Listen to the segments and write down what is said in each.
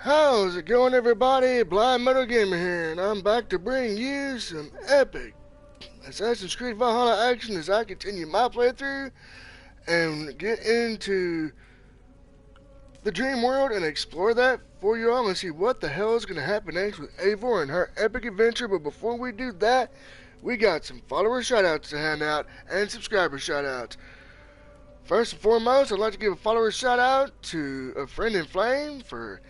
How's it going, everybody? Blind Metal Gamer here, and I'm back to bring you some epic Assassin's Creed Valhalla action as I continue my playthrough and get into the dream world and explore that for you all and see what the hell is going to happen next with Avor and her epic adventure. But before we do that, we got some follower shoutouts to hand out and subscriber shoutouts. First and foremost, I'd like to give a follower shout out to a friend in flame for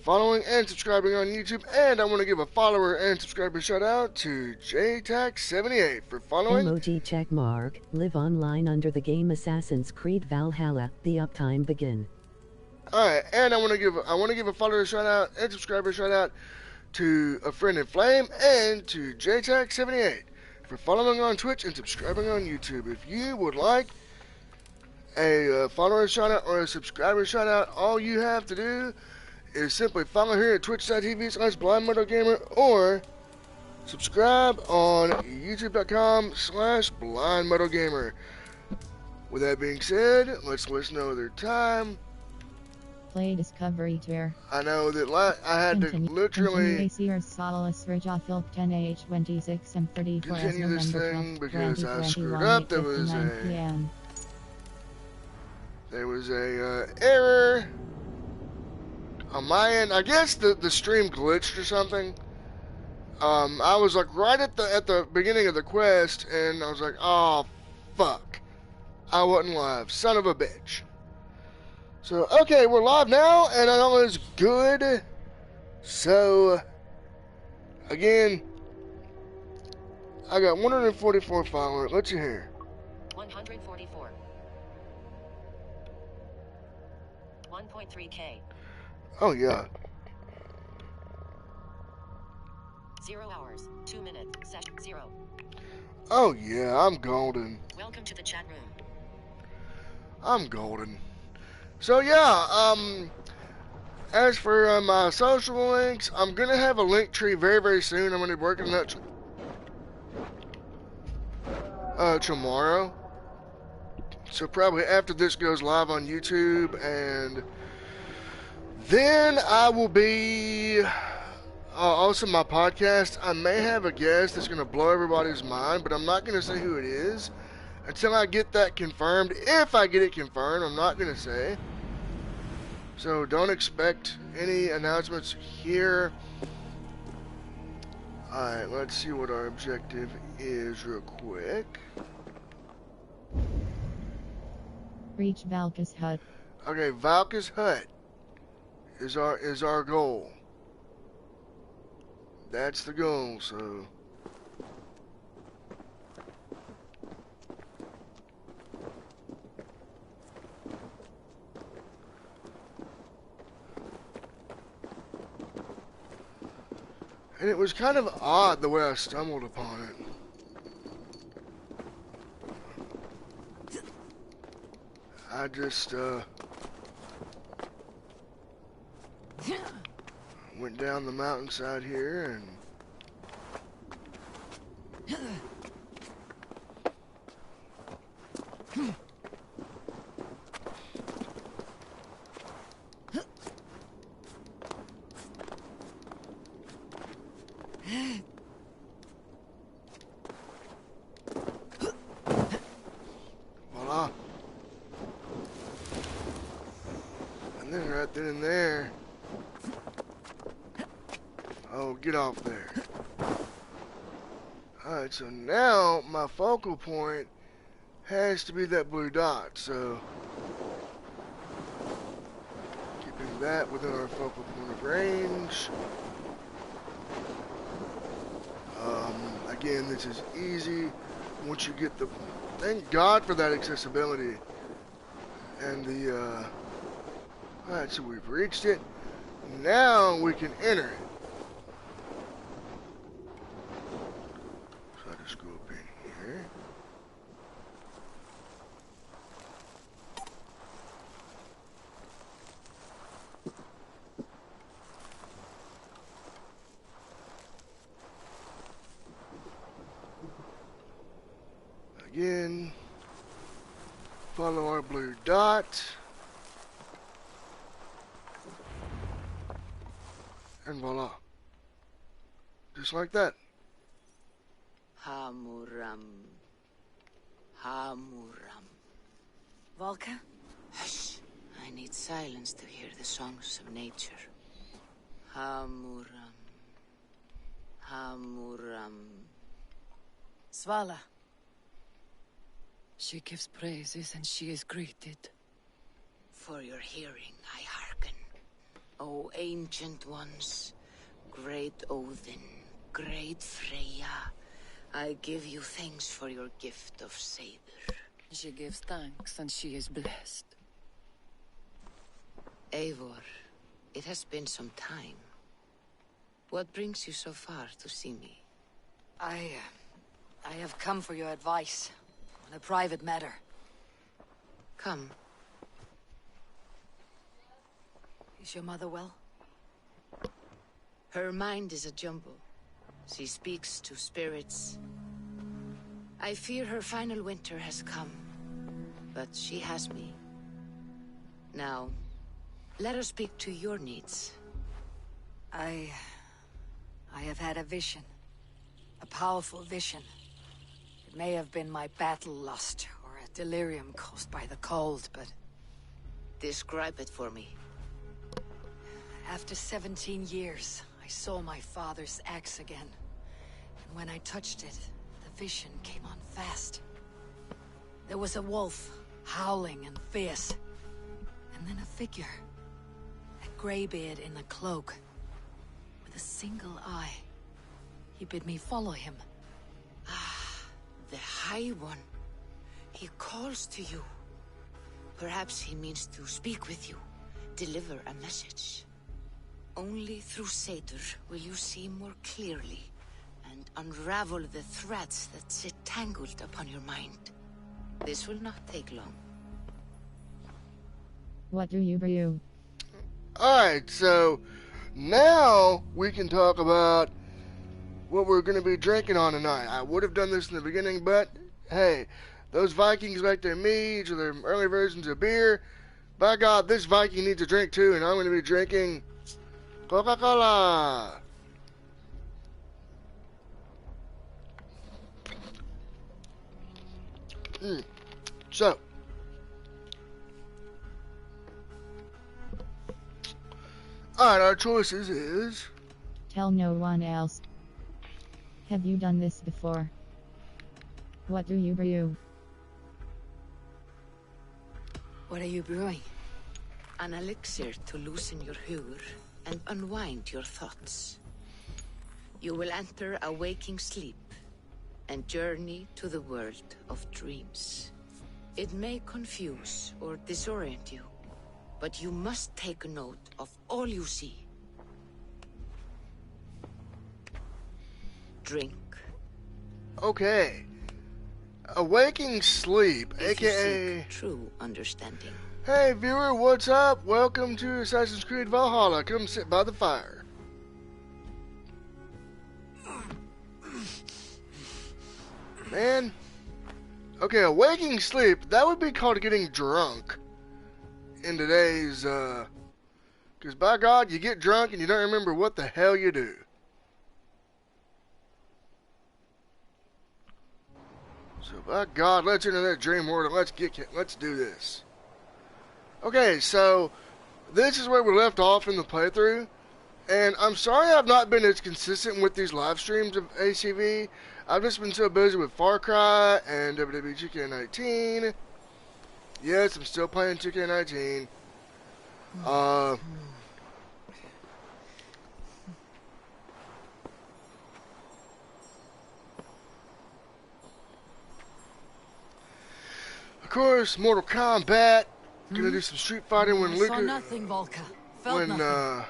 following and subscribing on YouTube, and I want to give a follower and subscriber shout out to JTax78 for following. Emoji check mark. Live online under the game Assassin's Creed Valhalla. The uptime begin. Alright, and I want to give a follower shout out and subscriber shout out to a friend in flame and to JTax78 for following on Twitch and subscribing on YouTube. If you would like a follower shout out or a subscriber shout out, all you have to do is simply follow here at twitch.tv/blindmetalgamer or subscribe on youtube.com/blindmetalgamer. With that being said, let's listen to another time. Play Discovery Tour. I know that I had to literally continue this thing because I screwed up. There was a error on my end. I guess the stream glitched or something. I was like right at the beginning of the quest, and I was like, oh fuck, I wasn't live, son of a bitch. So okay, we're live now, and I know it's good. So again, I got 144 followers. Let's hear. 144. 1.3K. Oh yeah. 0 hours, 2 minutes, session 0. Oh yeah, I'm golden. Welcome to the chat room. I'm golden. So yeah, as for my social links, I'm gonna have a link tree very, very soon. I'm gonna be working on that tomorrow. So probably after this goes live on YouTube, and then I will be also my podcast. I may have a guest that's gonna blow everybody's mind, but I'm not gonna say who it is until I get that confirmed. If I get it confirmed, I'm not gonna say. So don't expect any announcements here. Alright, let's see what our objective is real quick. Reach Valka's hut. Okay, Valka's hut is our goal. That's the goal, so and it was kind of odd the way I stumbled upon it. I just went down the mountainside here and voila. And then right then and there, oh, get off there. Alright, so now my focal point has to be that blue dot, so keeping that within our focal point of range. Again, this is easy once you get the... Thank God for that accessibility. And the... Alright, so we've reached it. Now we can enter it. So I just go up in here. Again, follow our blue dot, and voila. Just like that. Hamuram. Hamuram. Vulga? Hush. I need silence to hear the songs of nature. Hamuram. Hamuram. Svala. She gives praises and she is greeted. For your hearing I hearken. O ancient ones, great Odin, great Freya, I give you thanks for your gift of Savor. She gives thanks and she is blessed. Avor, it has been some time. What brings you so far to see me? I have come for your advice on a private matter. Come. Is your mother well? Her mind is a jumble. She speaks to spirits. I fear her final winter has come, but she has me. Now, let us speak to your needs. I have had a vision. A powerful vision. It may have been my battle lust, or a delirium caused by the cold, but... Describe it for me. After 17 years, I saw my father's axe again. And when I touched it, the vision came on fast. There was a wolf, howling and fierce. And then a figure. A greybeard in a cloak. With a single eye. He bid me follow him. The High One. He calls to you. Perhaps he means to speak with you, deliver a message. Only through Satyr will you see more clearly and unravel the threads that sit tangled upon your mind. This will not take long. What do you brew? Alright, so now we can talk about what we're going to be drinking on tonight. I would have done this in the beginning, but hey, those Vikings like their meads or their early versions of beer. By God, this Viking needs a drink too, and I'm going to be drinking Coca-Cola. So, alright, our choices is... Tell no one else. Have you done this before? What do you brew? What are you brewing? An elixir to loosen your huer and unwind your thoughts. You will enter a waking sleep and journey to the world of dreams. It may confuse or disorient you, but you must take note of all you see. Drink. Okay. A waking sleep, If you aka... seek true understanding. Hey viewer, what's up? Welcome to Assassin's Creed Valhalla. Come sit by the fire. Man. Okay, a waking sleep, that would be called getting drunk. In today's, because by God, you get drunk and you don't remember what the hell you do. So by God, let's enter that dream world and let's do this. Okay, so this is where we left off in the playthrough, and I'm sorry I've not been as consistent with these live streams of ACV. I've just been so busy with Far Cry and WWE 2K19. Yes, I'm still playing 2K19. Of course, Mortal Kombat. Gonna do some Street Fighting when Saw nothing, Vulca. Felt when nothing.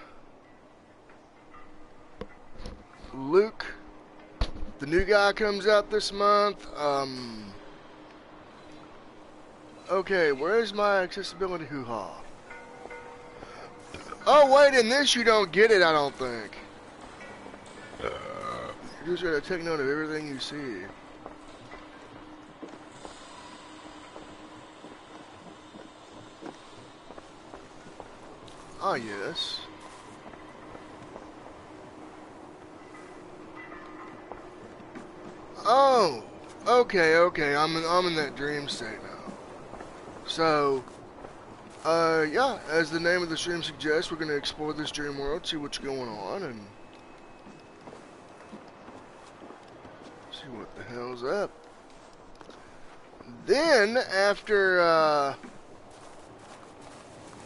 Luke, the new guy, comes out this month. Okay, where's my accessibility hoo-ha? Oh wait, in this you don't get it, I don't think. You just gotta take note of everything you see. Ah, yes. Oh, okay. I'm in that dream state now. So, yeah, as the name of the stream suggests, we're gonna explore this dream world, see what's going on, and see what the hell's up. Then, after,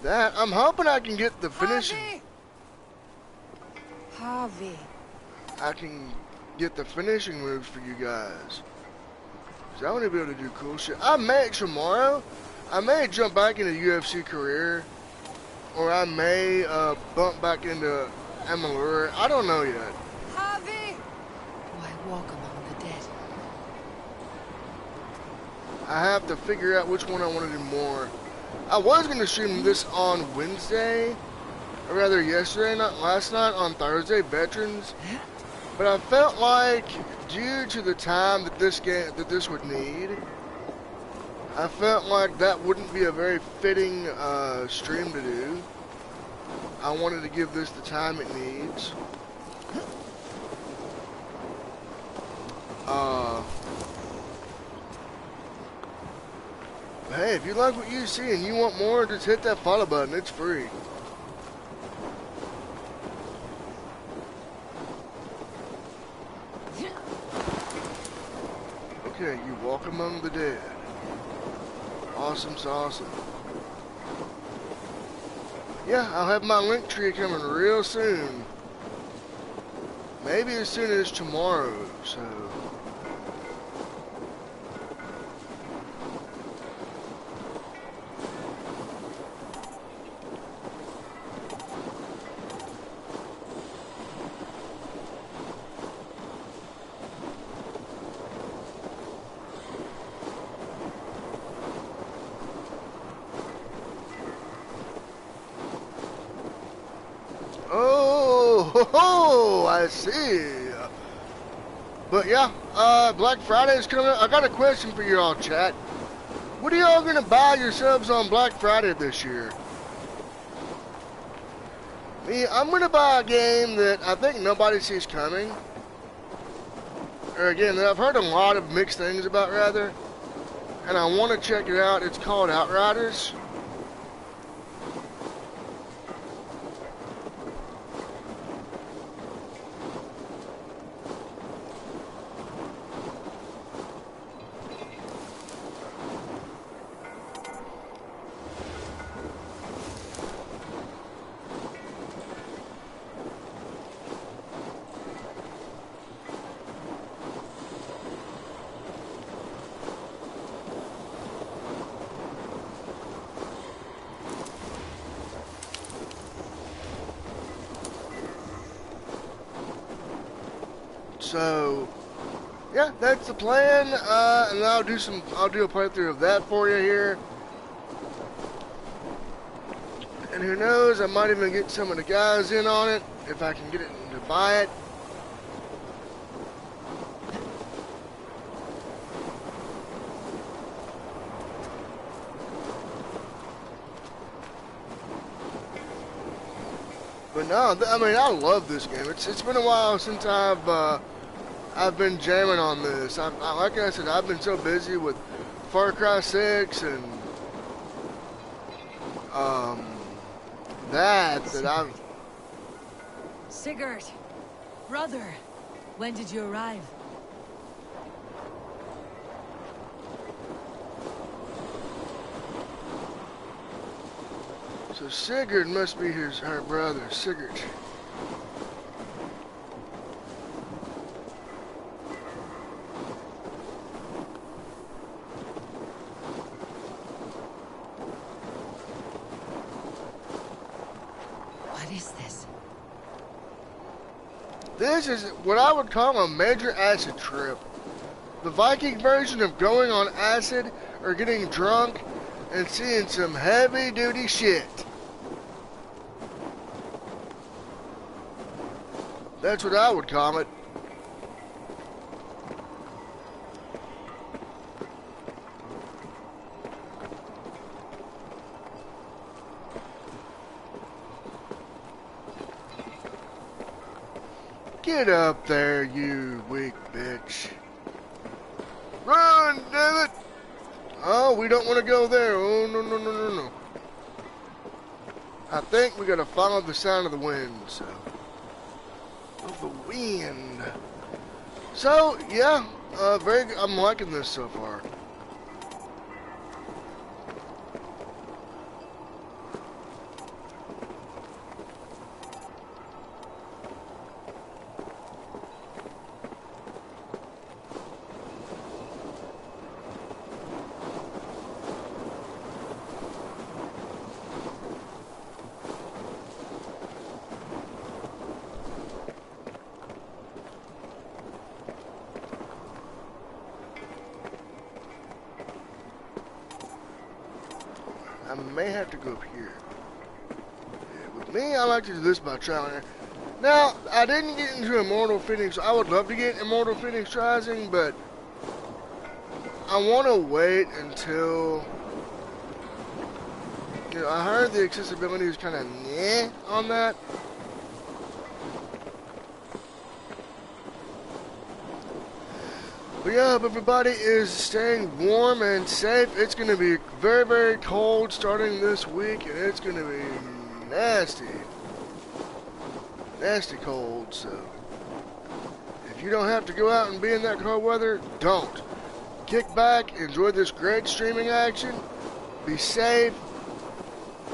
that, I'm hoping I can get the finishing. Harvey. I can get the finishing moves for you guys. So I want to be able to do cool shit. I may, tomorrow, I may jump back into UFC career, or I may bump back into Amalur. I don't know yet. Harvey! Why walk among the dead? I have to figure out which one I want to do more. I was going to stream this on Wednesday, or rather yesterday, not last night, on Thursday, Veterans. But I felt like, due to the time that this would need, I felt like that wouldn't be a very fitting stream to do. I wanted to give this the time it needs. Hey, if you like what you see and you want more, just hit that follow button. It's free. Okay, you walk among the dead. Awesome sauce. Yeah, I'll have my link tree coming real soon. Maybe as soon as tomorrow, so... Oh, I see. But yeah, Black Friday is coming up. I got a question for you all, chat. What are y'all gonna buy yourselves on Black Friday this year? Me, I'm gonna buy a game that I think nobody sees coming. Or again, that I've heard a lot of mixed things about, rather. And I want to check it out. It's called Outriders. So, yeah, that's the plan, and I'll do a playthrough of that for you here. And who knows, I might even get some of the guys in on it, if I can get it to buy it. But no, I mean, I love this game. It's been a while since I've been jamming on this. Like I said, I've been so busy with Far Cry 6 and that I'm... Sigurd! Brother! When did you arrive? So Sigurd must be her brother, Sigurd. is this? This is what I would call a major acid trip. The Viking version of going on acid or getting drunk and seeing some heavy duty shit. That's what I would call it. Get up there, you weak bitch. Run, damn it! Oh, we don't want to go there. Oh, no, no, no, no, no. I think we gotta follow the sound of the wind, so. Of the wind. So, yeah, I'm liking this so far. I may have to go up here. Yeah, with me, I like to do this by trial. Now, I didn't get into Immortal Phoenix. I would love to get Immortal Phoenix Rising, but I want to wait until... You know, I heard the accessibility is kind of meh on that. But yeah, I hope everybody is staying warm and safe. It's going to be very, very cold starting this week, and it's going to be nasty. Nasty cold, so if you don't have to go out and be in that cold weather, don't. Kick back, enjoy this great streaming action, be safe.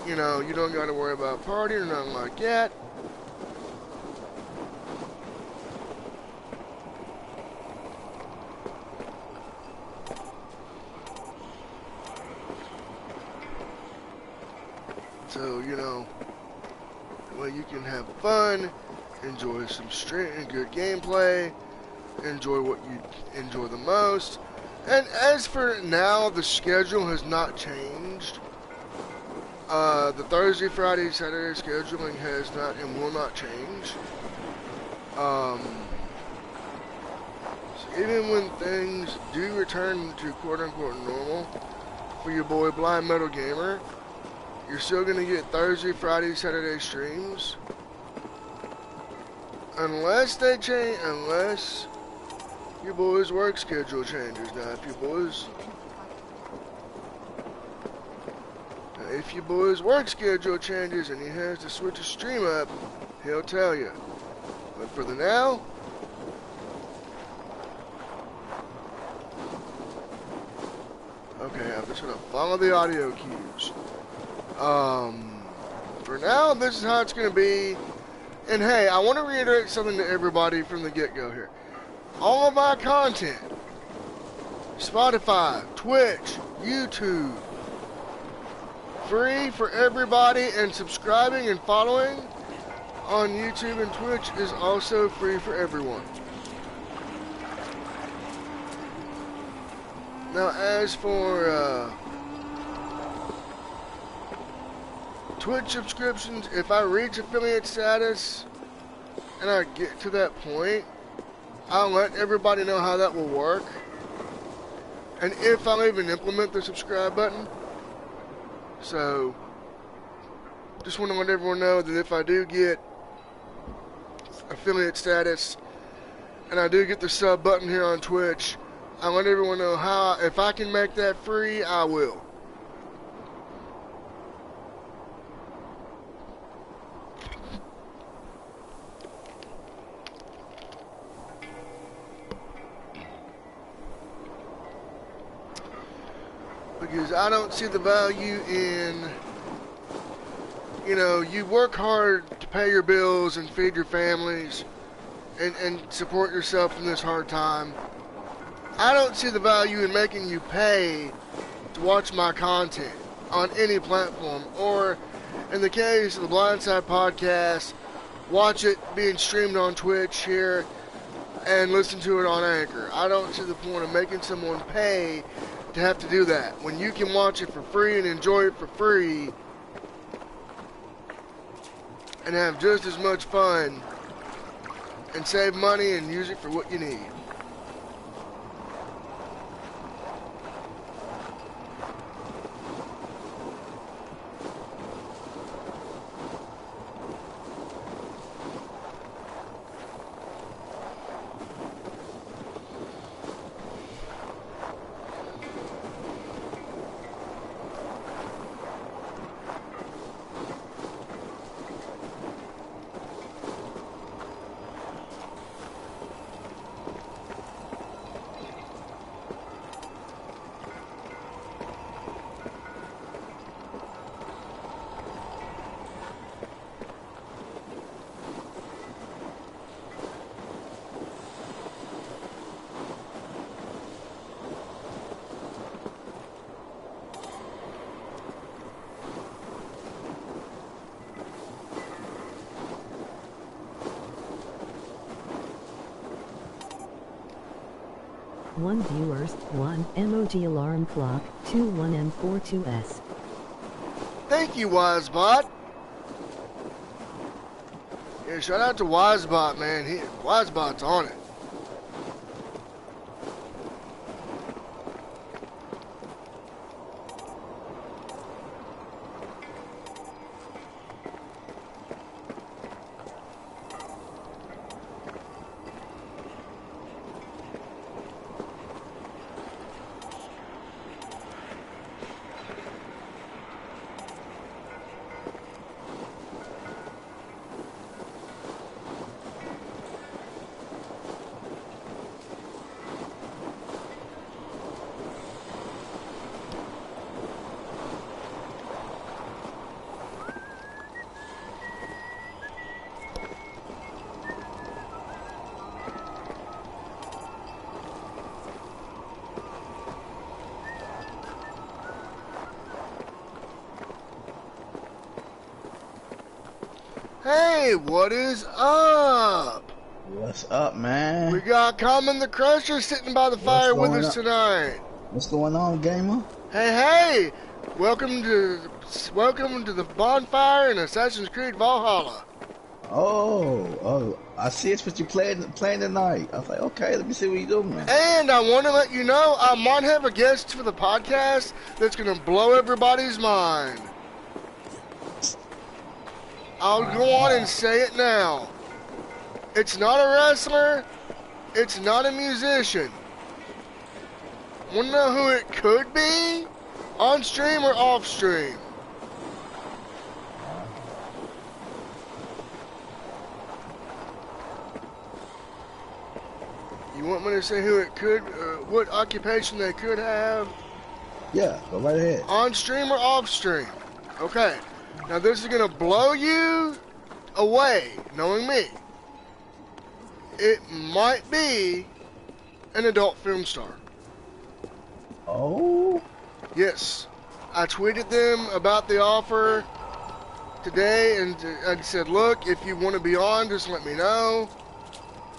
You know, you don't got to worry about partying or nothing like that. So, you know, well, you can have fun, enjoy some straight and good gameplay, enjoy what you enjoy the most. And as for now, the schedule has not changed. The Thursday, Friday, Saturday scheduling has not and will not change. So even when things do return to quote-unquote normal for your boy Blind Metal Gamer, you're still going to get Thursday, Friday, Saturday streams. Unless they change, unless your boy's work schedule changes. Now, if your boy's work schedule changes and he has to switch his stream up, he'll tell you. But for the now, okay, I'm just going to follow the audio cues. For now, this is how it's going to be. And hey, I want to reiterate something to everybody from the get-go here. All of our content, Spotify, Twitch, YouTube, free for everybody, and subscribing and following on YouTube and Twitch is also free for everyone. Now, as for Twitch subscriptions, if I reach affiliate status and I get to that point, I'll let everybody know how that will work. And if I'll even implement the subscribe button. So, just want to let everyone know that if I do get affiliate status and I do get the sub button here on Twitch, I'll let everyone know how, if I can make that free, I will. Because I don't see the value in, you know, you work hard to pay your bills and feed your families and support yourself in this hard time. I don't see the value in making you pay to watch my content on any platform or in the case of the Blindside podcast, watch it being streamed on Twitch here and listen to it on Anchor. I don't see the point of making someone pay to have to do that when you can watch it for free and enjoy it for free and have just as much fun and save money and use it for what you need. One viewers, 1 emoji alarm clock, 21M42S. Thank you, Wisebot. Yeah, shout out to Wisebot, man. Wisebot's on it. Hey, what is up? What's up, man? We got Common the Crusher sitting by the fire with us tonight. What's going on, gamer? Hey, welcome to the bonfire in Assassin's Creed Valhalla. Oh, I see it's what you playing tonight. I was like, okay, let me see what you doing, man. And I want to let you know I might have a guest for the podcast that's going to blow everybody's mind. I'll go on and say it now. It's not a wrestler. It's not a musician. Want to know who it could be? On stream or off stream? You want me to say who it could, what occupation they could have? Yeah, go right ahead. On stream or off stream? Okay. Now this is going to blow you away, knowing me. It might be an adult film star. Oh? Yes. I tweeted them about the offer today and I said, look, if you want to be on, just let me know.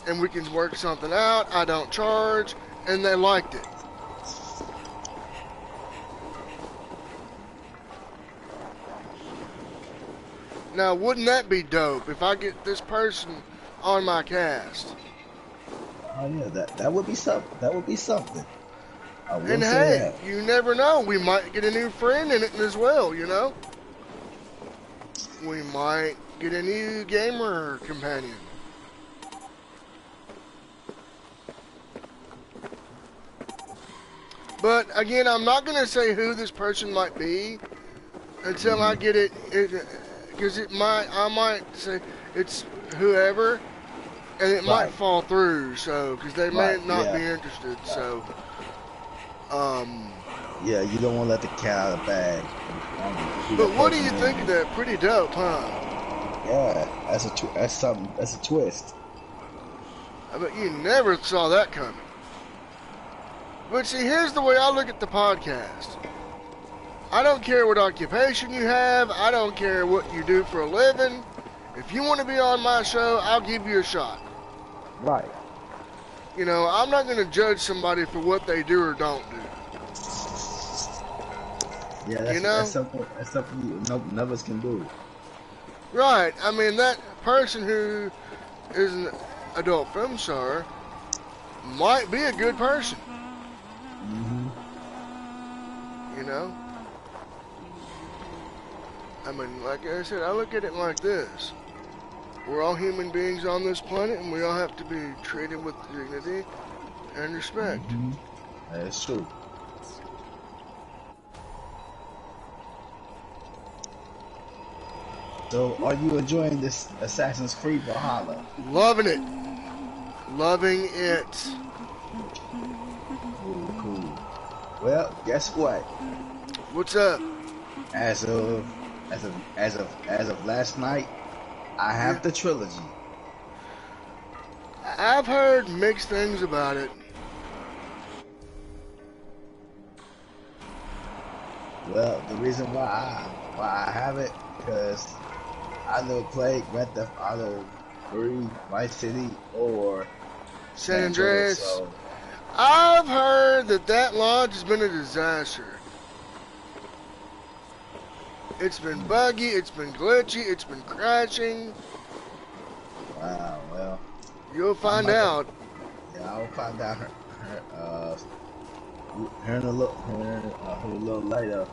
And we can work something out. I don't charge. And they liked it. Now, wouldn't that be dope if I get this person on my cast? Oh yeah, that would be something. That would be something. I will And say hey, that. you never know. We might get a new friend in it as well, you know? We might get a new gamer companion. But again, I'm not going to say who this person might be until I get it, because I might say it's whoever, and it might fall through. So, because they may not be interested. So, yeah, you don't want to let the cat out of the bag. But what do you think of that? Pretty dope, huh? Yeah, that's a twist. I bet you never saw that coming. But see, here's the way I look at the podcast. I don't care what occupation you have. I don't care what you do for a living. If you want to be on my show, I'll give you a shot. Right. You know, I'm not going to judge somebody for what they do or don't do. Yeah, that's, You know? that's something none of us can do. Right. I mean, that person who is an adult film star might be a good person. You know? I mean, like I said, I look at it like this. We're all human beings on this planet, and we all have to be treated with dignity and respect. That's true. So, are you enjoying this Assassin's Creed Valhalla? Loving it. Loving it. Cool. Well, guess what? What's up? As of last night, I have the trilogy. I've heard mixed things about it. Well, the reason why I have it, because I never played Grand Theft Auto 3, Vice City, or San Andreas. So I've heard that lodge has been a disaster. It's been buggy, it's been glitchy, it's been crashing. wow, well, You'll find out. Yeah, I'll find out here in a little later.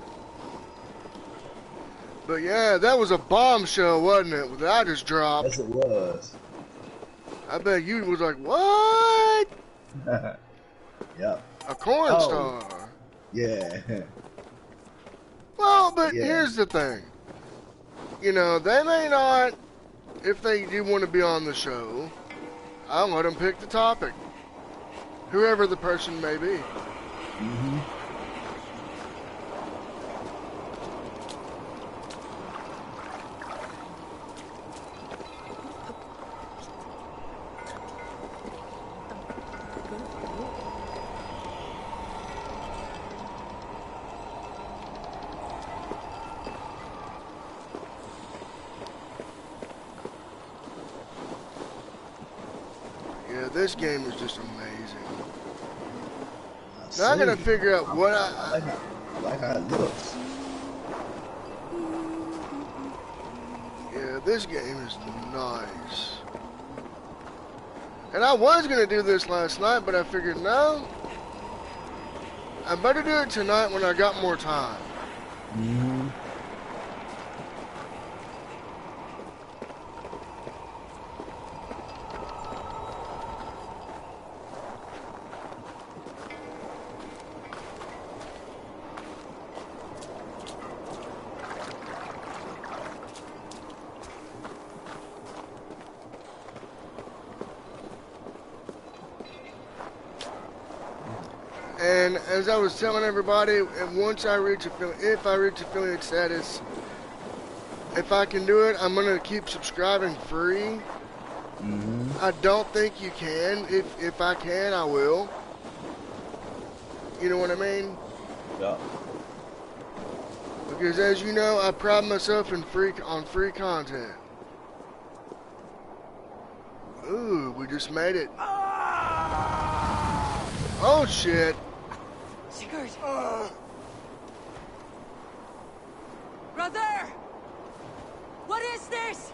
But yeah, that was a bombshell, wasn't it? That I just dropped. Yes, it was. I bet you was like, what? Yep. A corn star. Yeah. Well, but Yeah. here's the thing. You know, they may not, if they do want to be on the show, I'll let them pick the topic. Whoever the person may be. Yeah, this game is just amazing. Now I gotta figure out what I like how it looks. Yeah, this game is nice. And I was gonna do this last night, but I figured no. I better do it tonight when I got more time. And as I was telling everybody, once I reach if I reach affiliate status, if I can do it, I'm gonna keep subscribing free. I don't think you can. If I can, I will. You know what I mean? Yeah. Because as you know, I pride myself on free content. Ooh, we just made it. Oh shit. Sigurd! Brother! What is this?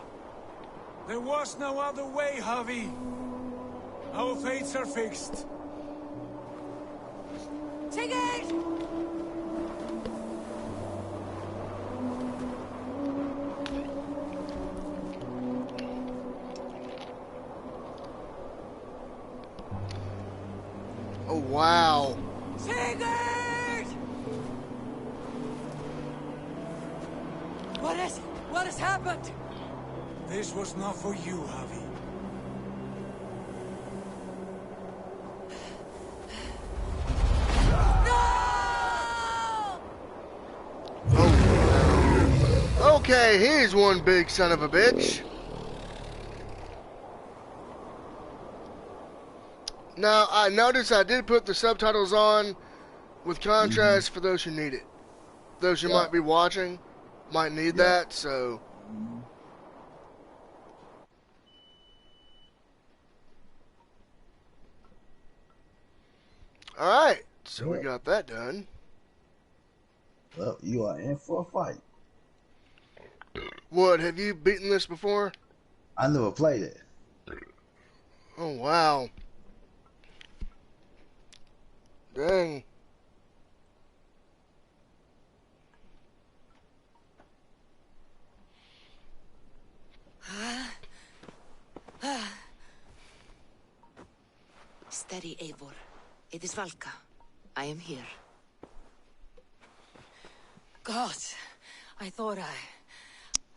There was no other way, Javi. Our fates are fixed. Sigurd! Oh wow. Sigurd! What has happened? This was not for you, Javi. Oh. Okay, here's one big son of a bitch. Now, I noticed I did put the subtitles on with contrast for those who need it. those who Yeah. might be watching might need Yeah. that, so. Alright, so we Yeah. got that done. Well, you are in for a fight. What, have you beaten this before? I never played it. Oh, wow. Dang. Steady, Avor. It is Valka. I am here. God, I thought I...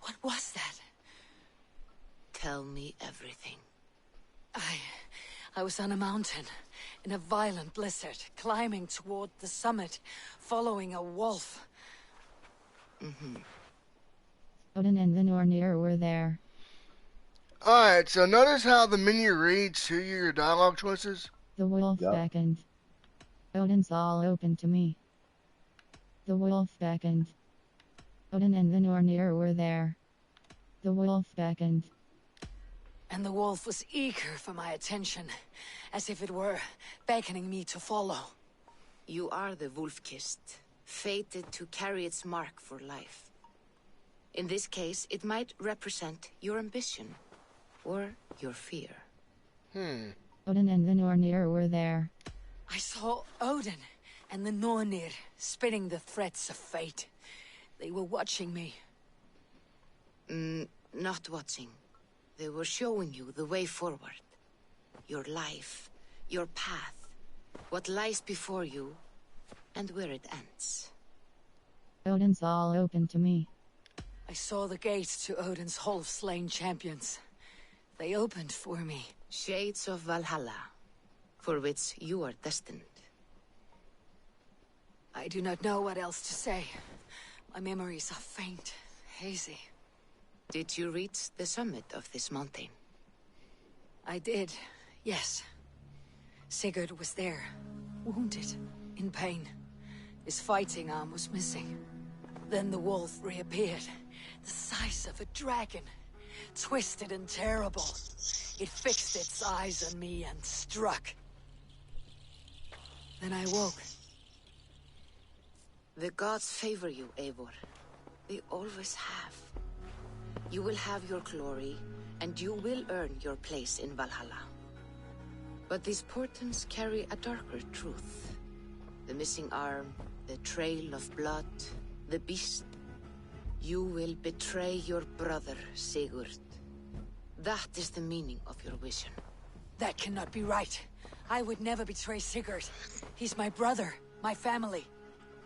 What was that? Tell me everything. I was on a mountain, in a violent blizzard, climbing toward the summit, following a wolf. Odin and the Nornir were there. Alright, so notice how the menu reads to you your dialogue choices? The wolf Yup. beckoned. Odin's all open to me. The wolf beckoned. Odin and the Nornir were there. The wolf beckoned. And the wolf was eager for my attention, as if it were beckoning me to follow. You are the wolf-kissed, fated to carry its mark for life. In this case, it might represent your ambition, or your fear. Odin and the Nornir were there. I saw Odin and the Nornir spitting the threats of fate. They were watching me. Not watching. They were showing you the way forward. Your life, your path, what lies before you, and where it ends. Odin's all open to me. I saw the gates to Odin's Hall of Slain Champions. They opened for me. Shades of Valhalla, for which you are destined. I do not know what else to say. My memories are faint, hazy. Did you reach the summit of this mountain? I did, yes. Sigurd was there, wounded, in pain. His fighting arm was missing. Then the wolf reappeared, the size of a dragon, twisted and terrible. It fixed its eyes on me and struck. Then I woke. The gods favor you, Avor. They always have. You will have your glory, and you will earn your place in Valhalla. But these portents carry a darker truth. The missing arm, the trail of blood, the beast. You will betray your brother, Sigurd. That is the meaning of your vision. That cannot be right. I would never betray Sigurd. He's my brother, my family.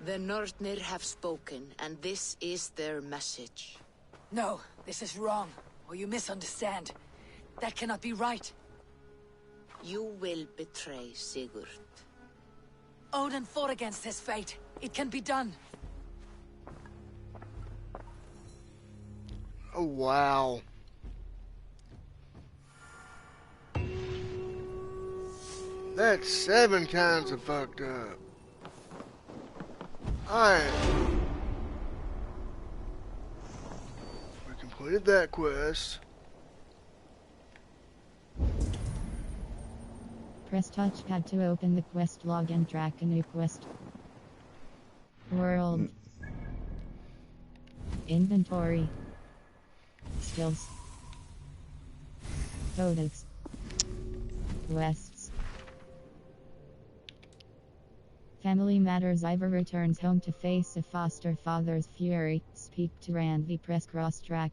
The Nornir have spoken, and this is their message. No, this is wrong, or you misunderstand. That cannot be right. You will betray Sigurd. Odin fought against his fate. It can be done. Oh, wow. That's 7 kinds of fucked up. Alright. We completed that quest. Press touchpad to open the quest log and track a new quest. World. Inventory. Skills. Codex. Quests. Family Matters. Ivor returns home to face a foster father's fury. Speak to Randvi. Press cross track.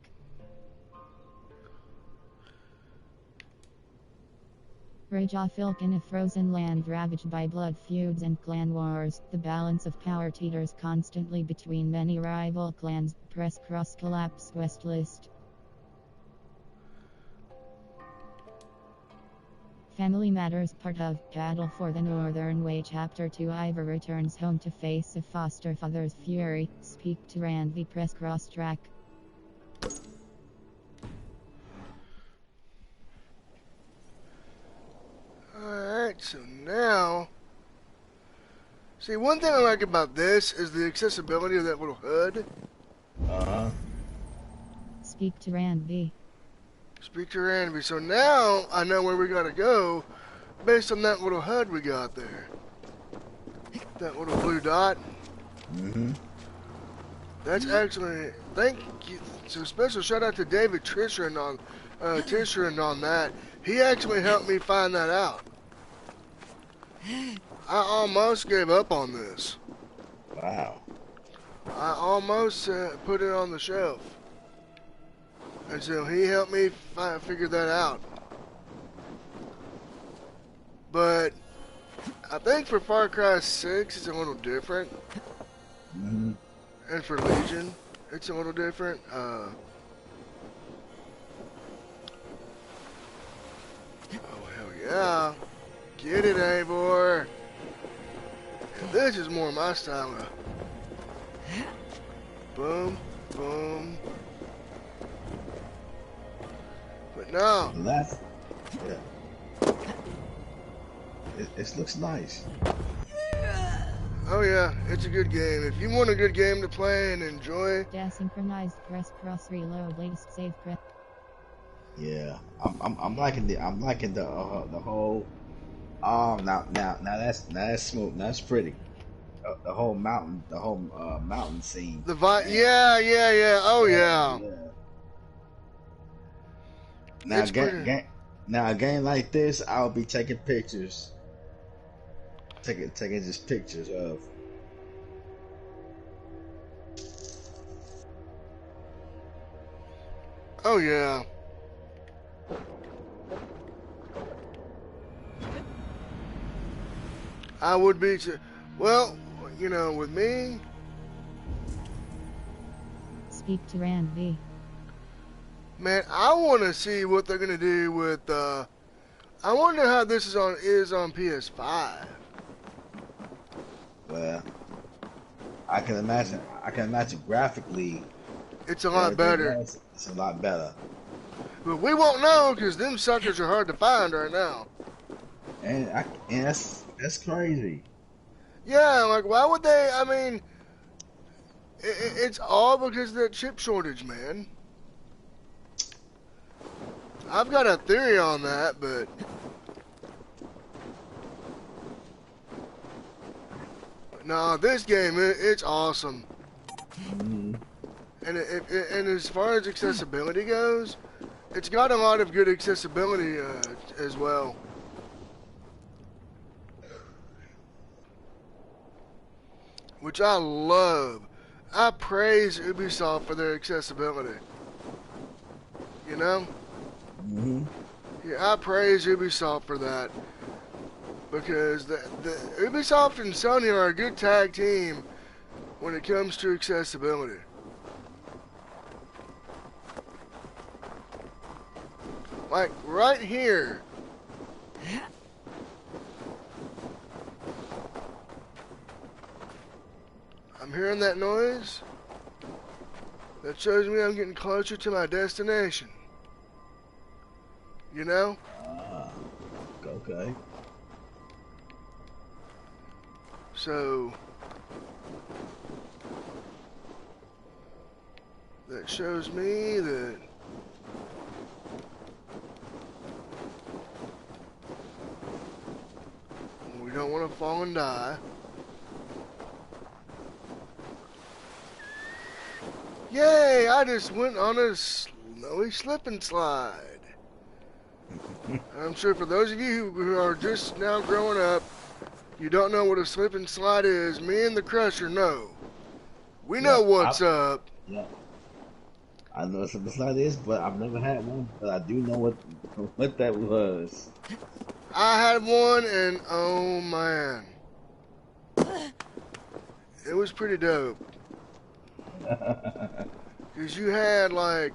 Rajafilk in a frozen land ravaged by blood feuds and clan wars. The balance of power teeters constantly between many rival clans. Press cross collapse quest list. Family Matters part of Battle for the Northern Way Chapter 2. Ivor returns home to face a foster father's fury. Speak to Randvi. Press cross track. Alright, so now See, one thing I like about this is the accessibility of that little hood. Uh-huh. Speak to Randy. Speak to Randy. So now I know where we gotta go based on that little HUD we got there. That little blue dot. Mm-hmm. That's actually, thank you. So special shout out to David Tishran on that. He actually helped me find that out. I almost gave up on this. Wow. I almost put it on the shelf. And so he helped me figure that out. But I think for Far Cry 6 it's a little different. Mm-hmm. And for Legion it's a little different. Oh hell yeah. Get it, Avor. And this is more my style. Boom, boom. But no. That's yeah. It looks nice. Oh yeah, it's a good game. If you want a good game to play and enjoy. Desynchronized press cross reload latest save press. Yeah, I'm liking the whole. Now that's smooth. That's pretty. The whole mountain, mountain scene. Yeah. Oh yeah. Now, It's pretty. now a game like this, I'll be taking pictures. Taking just pictures of. Oh yeah. I would be too. Well, you know, with me. Speak to Randy. Man, I want to see what they're gonna do with. I wonder how this is on PS5. Well, I can imagine. Graphically, It's a lot better. It's a lot better. But we won't know because them suckers are hard to find right now. And that's crazy. Yeah, like why would they? I mean, it's all because of that chip shortage, man. I've got a theory on that, but no, this game it's awesome. Mm-hmm. And as far as accessibility goes, it's got a lot of good accessibility as well. Which I love. I praise Ubisoft for their accessibility. You know? Mm-hmm. Yeah, I praise Ubisoft for that. Because the Ubisoft and Sony are a good tag team when it comes to accessibility. Like, right here. I'm hearing that noise. That shows me I'm getting closer to my destination. You know? Okay. So that shows me that we don't want to fall and die. Yay! I just went on a snowy slip and slide. I'm sure for those of you who are just now growing up, you don't know what a slip and slide is. Me and the Crusher know. We know what's up. Yeah. I know what a slide is, but I've never had one. But I do know what that was. I had one, and oh man, it was pretty dope. Because you had like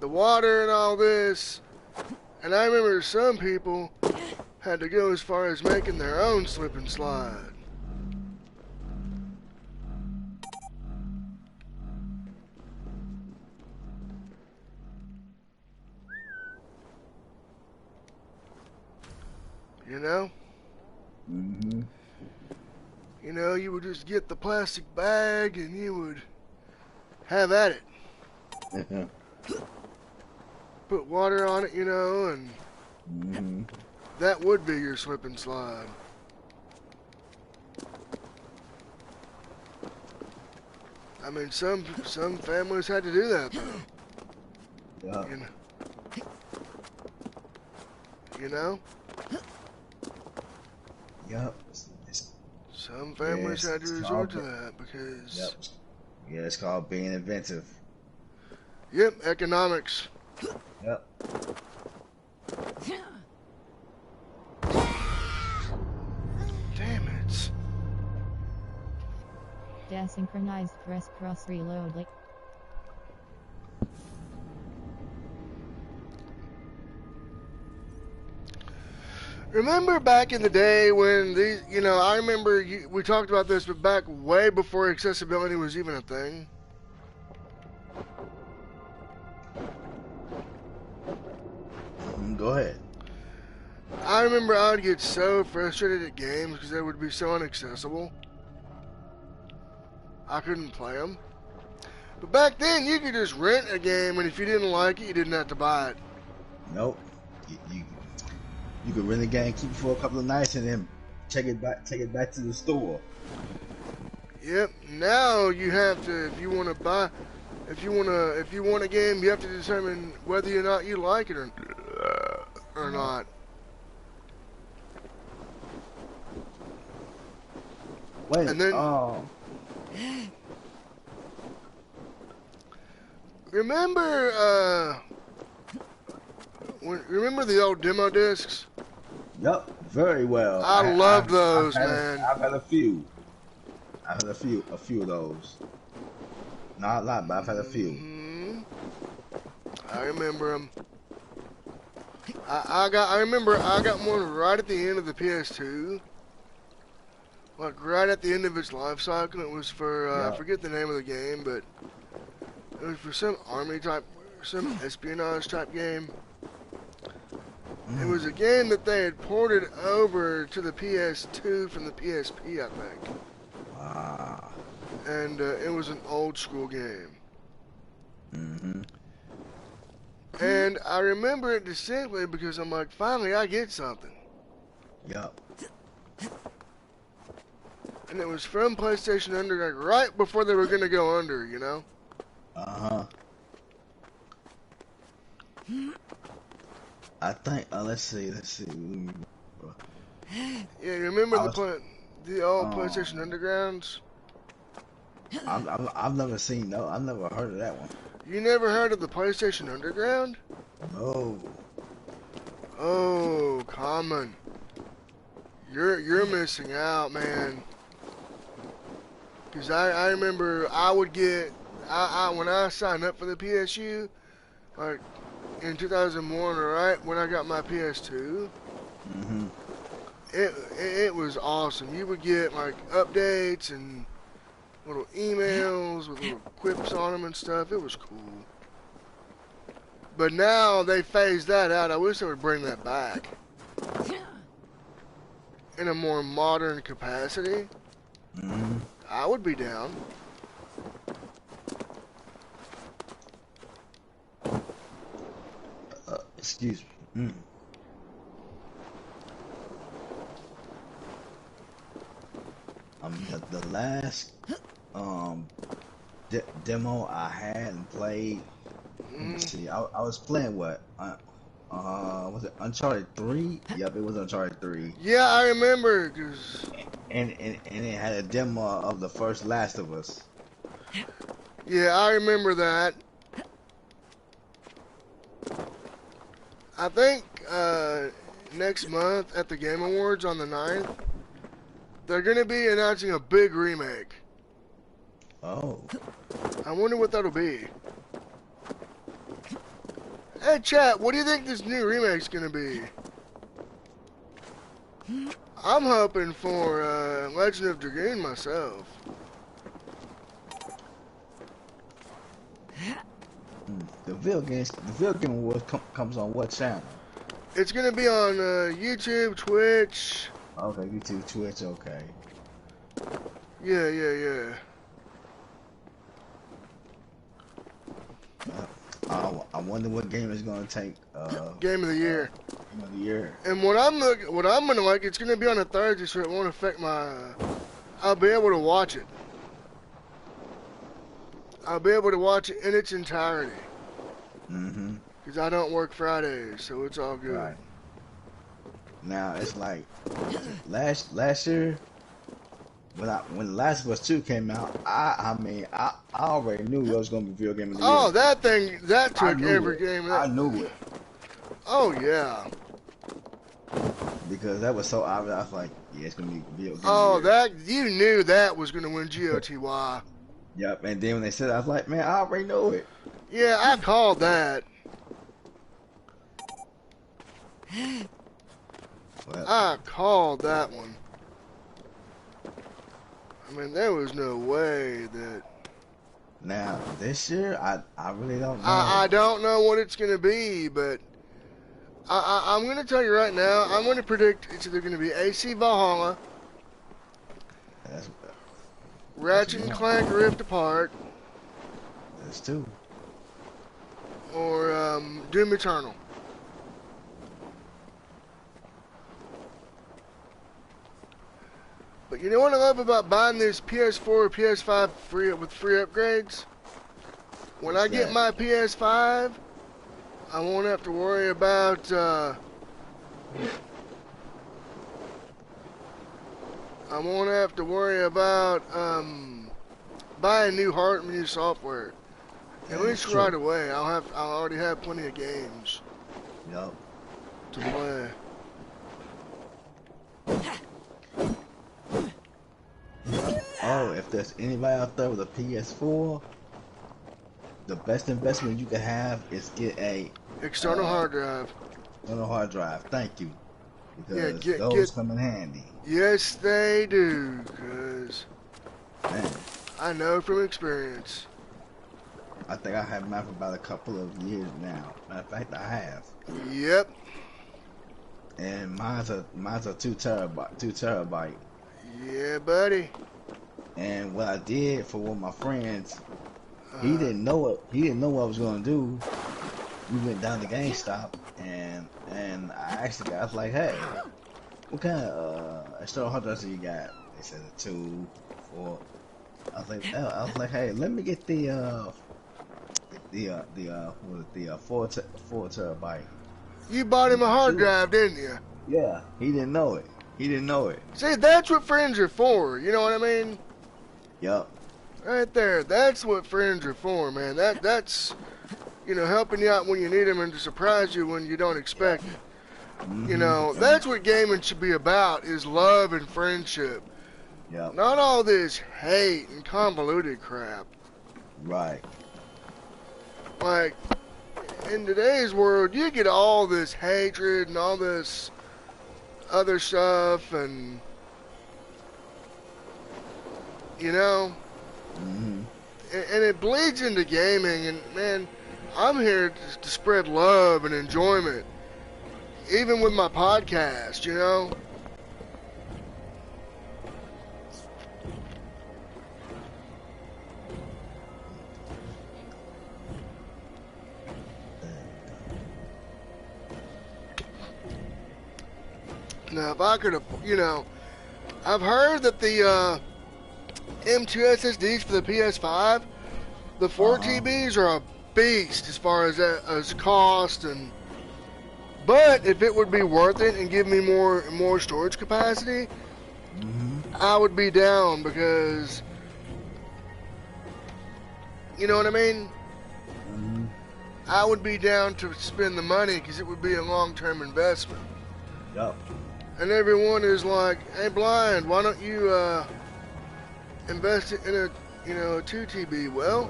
the water and all this, and I remember some people had to go as far as making their own slip and slide. You know? Mm-hmm. You know, you would just get the plastic bag and you would have at it. Put water on it, you know, and that would be your slip and slide. I mean, some families had to do that, though. Yeah. You know? Yep. Some families had to resort to that because... Yep. Yeah, it's called being inventive. Yep, economics. Yep. Damn it. Desynchronized press cross reload like Remember back in the day when these, you know, I remember we talked about this, but back way before accessibility was even a thing. Go ahead. I remember I would get so frustrated at games because they would be so inaccessible. I couldn't play them. But back then, you could just rent a game, and if you didn't like it, you didn't have to buy it. Nope. You could rent a game, keep it for a couple of nights, and then take it back to the store. Yep. Now you have to, if you want a game, you have to determine whether or not you like it or not. Wait. And then, remember the old demo discs? Yep, very well. I love those, man. I've had a few. I've had a few of those. Not a lot, but I've had a few. I remember them. I remember I got one right at the end of the PS2. Like right at the end of its life cycle. It was for I forget the name of the game, but it was for some army type, some espionage type game. It was a game that they had ported over to the PS2 from the PSP, I think. Ah. And it was an old school game. And I remember it distinctly because I'm like, finally I get something. Yep. And it was from PlayStation Underground right before they were going to go under, you know? I think, let's see. Yeah, you remember the old PlayStation Undergrounds? I've never seen, I've never heard of that one. You never heard of the PlayStation Underground? No. Oh, common. You're missing out, man. Because I remember I would get, when I signed up for the PSU, like in 2001, right, when I got my PS2, it was awesome. You would get like updates and little emails with little quips on them and stuff. It was cool. But now they phased that out. I wish they would bring that back in a more modern capacity. I would be down. Excuse me. The last demo I had and played. Let me see. I was playing what? Was it Uncharted 3? Yep, it was Uncharted 3. Yeah, I remember. Cause... And it had a demo of the first Last of Us. Yeah, I remember that. I think next month at the Game Awards on the 9th, they're going to be announcing a big remake. Oh. I wonder what that'll be. Hey, chat, what do you think this new remake's going to be? I'm hoping for Legend of Dragoon myself. The Vulga Awards comes on what channel? It's going to be on YouTube, Twitch. Okay, YouTube, Twitch, okay. Yeah, yeah, yeah. I wonder what game is gonna take. Game of the year. Game of the year. And what I'm gonna like, it's gonna be on a Thursday, so it won't affect my. I'll be able to watch it. I'll be able to watch it in its entirety. Mm-hmm. Because I don't work Fridays, so it's all good. Right. Now it's like last year when The Last of Us 2 came out, I mean I already knew it was gonna be video game of the year. Oh, that took every game. I knew it. Oh yeah. Because that was so obvious. I was like, yeah, it's gonna be video game. Oh, that you knew that was gonna win GOTY. Yep. And then when they said it, I was like, man, I already know it. Yeah, I called that. Well, I called that one. I mean, there was no way that. now this year, I really don't know. I don't know what it's gonna be, but I'm gonna tell you right now. I'm gonna predict it's either gonna be AC Valhalla, That's Ratchet and Clank Rift Apart, that's two. or Doom Eternal. But you know what I love about buying this PS4 or PS5 with free upgrades? When I get my PS5, I won't have to worry about buying new software. At least right away, I'll already have plenty of games. Yup. To play. Oh, if there's anybody out there with a PS4, the best investment you can have is get a External hard drive. External hard drive. Thank you. Because Yeah, those come in handy. Yes, they do. Cause Man, I know from experience. I think I have mine for about a couple of years now. Matter of fact, I have. Yep. And mine's a 2 terabyte. Yeah, buddy. And what I did for one of my friends, he didn't know it. He didn't know what I was gonna do. We went down to GameStop and I was like, hey, what kind of external hard drives do you got? They said a 2, 4. I was like, hey, let me get the 4 terabyte. You bought him a hard drive, didn't you? Yeah, he didn't know it. See, that's what friends are for. You know what I mean? Yup. Right there. That's what friends are for, man. That's helping you out when you need them and to surprise you when you don't expect it. Mm-hmm. You know, that's what gaming should be about, is love and friendship. Yep. Not all this hate and convoluted crap. Right. Like, in today's world, you get all this hatred and all this other stuff, and Mm-hmm. and it bleeds into gaming. And man, I'm here to spread love and enjoyment, even with my podcast. Now, if I could have, I've heard that the M2 SSDs for the PS5, the 4 TBs are a beast as far as cost, but if it would be worth it and give me more storage capacity, I would be down, because you know what I mean? I would be down to spend the money because it would be a long-term investment. Yup. And everyone is like, hey, Blind, why don't you invest it in a 2 TB? Well,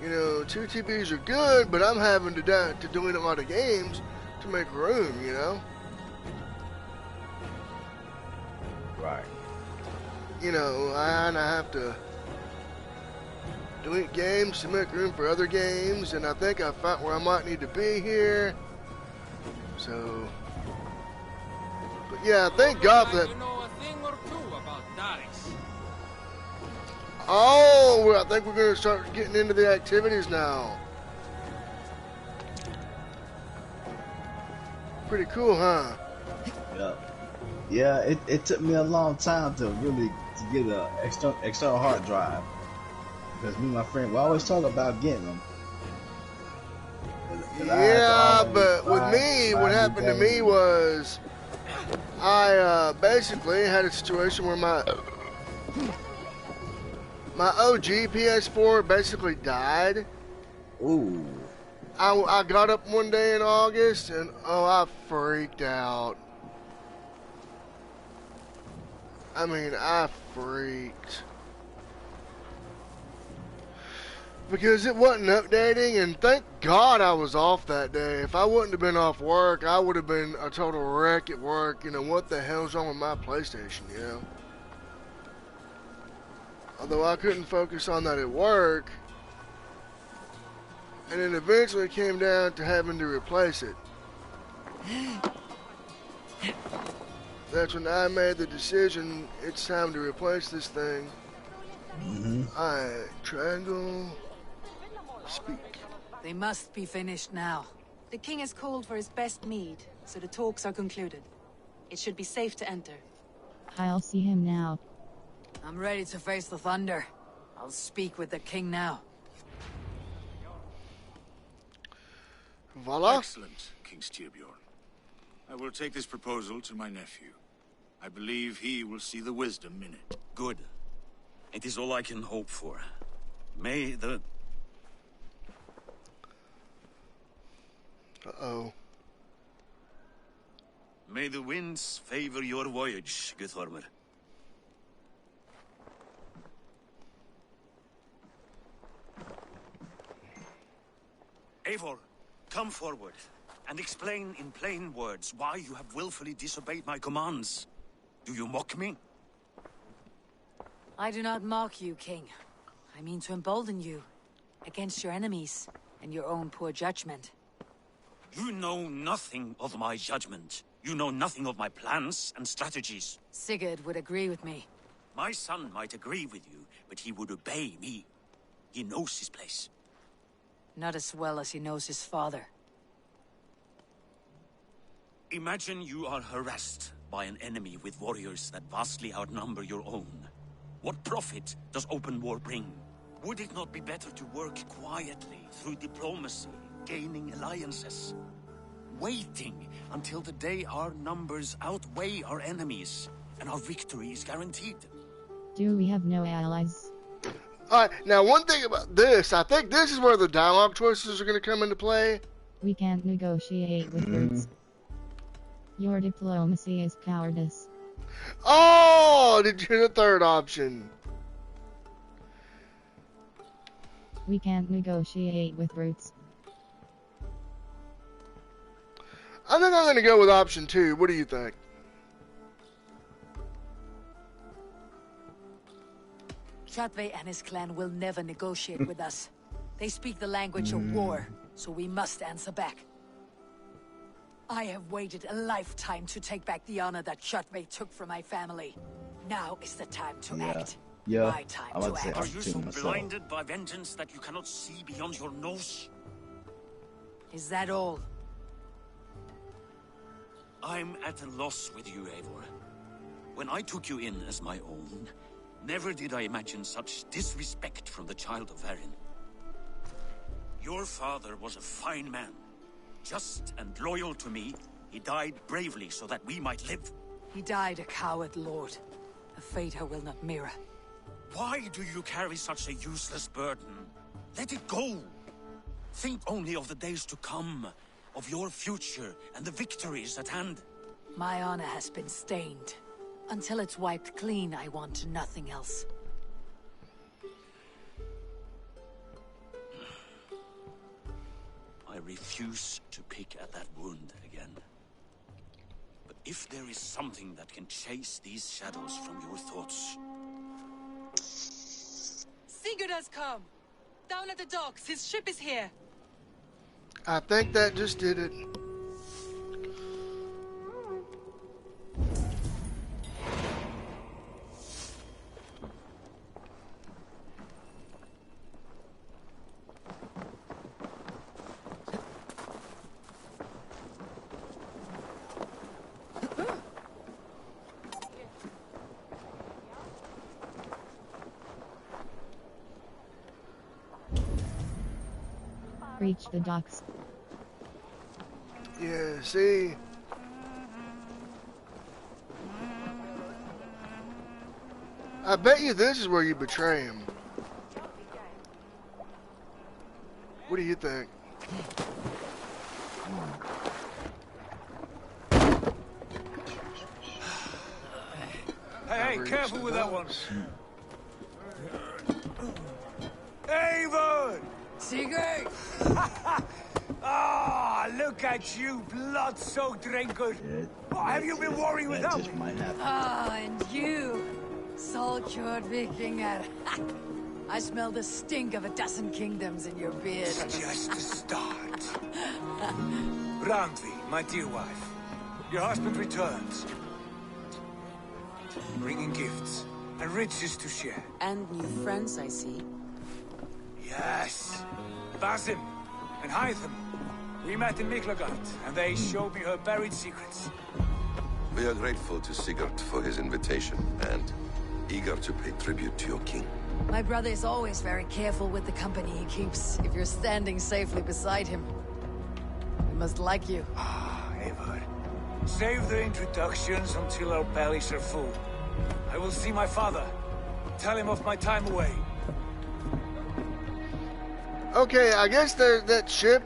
2 TBs are good, but I'm having to delete a lot of games to make room, Right. I have to delete games to make room for other games, and I think I found where I might need to be here. So, but yeah, thank God for that. You know a thing or two about Darius. Oh, well, I think we're going to start getting into the activities now. Pretty cool, huh? Yeah. Yeah, it took me a long time to really get a external hard drive. Because me and my friend, we always talk about getting them. 'Cause I had to Yeah, always but with me, what buy new happened to me games. was I basically had a situation where my OG PS4 basically died. Ooh. I got up one day in August and oh, I freaked out. I mean, I freaked. Because it wasn't updating, and thank God I was off that day. If I wouldn't have been off work, I would have been a total wreck at work. You know, what the hell's wrong with my PlayStation, you know? Although I couldn't focus on that at work, and then eventually it came down to having to replace it. That's when I made the decision, it's time to replace this thing. Triangle, speak. They must be finished now. The king has called for his best mead, so the talks are concluded. It should be safe to enter. I'll see him now. I'm ready to face the thunder. I'll speak with the king now. Voila. Excellent, King Styrbjorn. I will take this proposal to my nephew. I believe he will see the wisdom in it. Good. It is all I can hope for. May the... Uh-oh. May the winds favor your voyage, Guthormer. Avor, come forward, and explain in plain words why you have willfully disobeyed my commands. Do you mock me? I do not mock you, king. I mean to embolden you against your enemies and your own poor judgment. You know nothing of my judgment. You know nothing of my plans and strategies. Sigurd would agree with me. My son might agree with you, but he would obey me. He knows his place. Not as well as he knows his father. Imagine you are harassed by an enemy with warriors that vastly outnumber your own. What profit does open war bring? Would it not be better to work quietly through diplomacy, gaining alliances? Waiting until the day our numbers outweigh our enemies, and our victory is guaranteed. Do we have no allies? Alright, now one thing about this, I think this is where the dialogue choices are going to come into play. We can't negotiate with brutes. Your diplomacy is cowardice. Oh, did you hear the third option? We can't negotiate with brutes. I think I'm going to go with option 2. What do you think? Shotve and his clan will never negotiate with us. They speak the language of war, so we must answer back. I have waited a lifetime to take back the honor that Shotve took from my family. Now is the time to act. Yeah, My time I to would say act. Are you so myself. blinded by vengeance that you cannot see beyond your nose? Is that all? I'm at a loss with you, Avor. When I took you in as my own, never did I imagine such disrespect from the child of Varin. Your father was a fine man. Just and loyal to me, he died bravely so that we might live. He died a coward, Lord. A fate I will not mirror. Why do you carry such a useless burden? Let it go. Think only of the days to come, of your future and the victories at hand. My honor has been stained. Until it's wiped clean, I want nothing else. I refuse to pick at that wound again. But if there is something that can chase these shadows from your thoughts... Sigurd has come! Down at the docks, his ship is here! I think that just did it. reach the docks. Yeah, see? I bet you this is where you betray him. What do you think? Hey, careful with that one. Avor! Sigurd! Ah, look at you, blood-soaked drinker. Have you been worrying without me? Ah, and you, soul-cured Vikinger. I smell the stink of a dozen kingdoms in your beard. Just the start. Randvi, my dear wife, your husband returns, bringing gifts and riches to share. And new friends, I see. Yes, Basim and Hytham. We met in Miklagard, and they showed me her buried secrets. We are grateful to Sigurd for his invitation, and eager to pay tribute to your king. My brother is always very careful with the company he keeps, if you're standing safely beside him. He must like you. Ah, Avor. Save the introductions until our bellies are full. I will see my father. Tell him of my time away. Okay, I guess that ship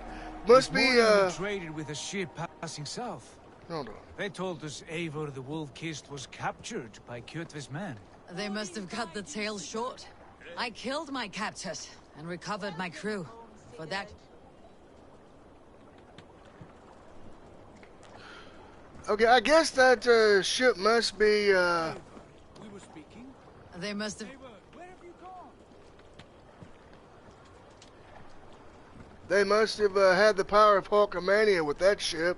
must be, traded with a ship passing south. Hold on. They told us Avor the Wolf-Kissed was captured by Kjotve's men. They must have cut the tail short. I killed my captors and recovered my crew. For that... Okay, I guess that, ship must be, We were speaking. They must have... Where have you gone? They must have, had the power of Hulkamania with that ship.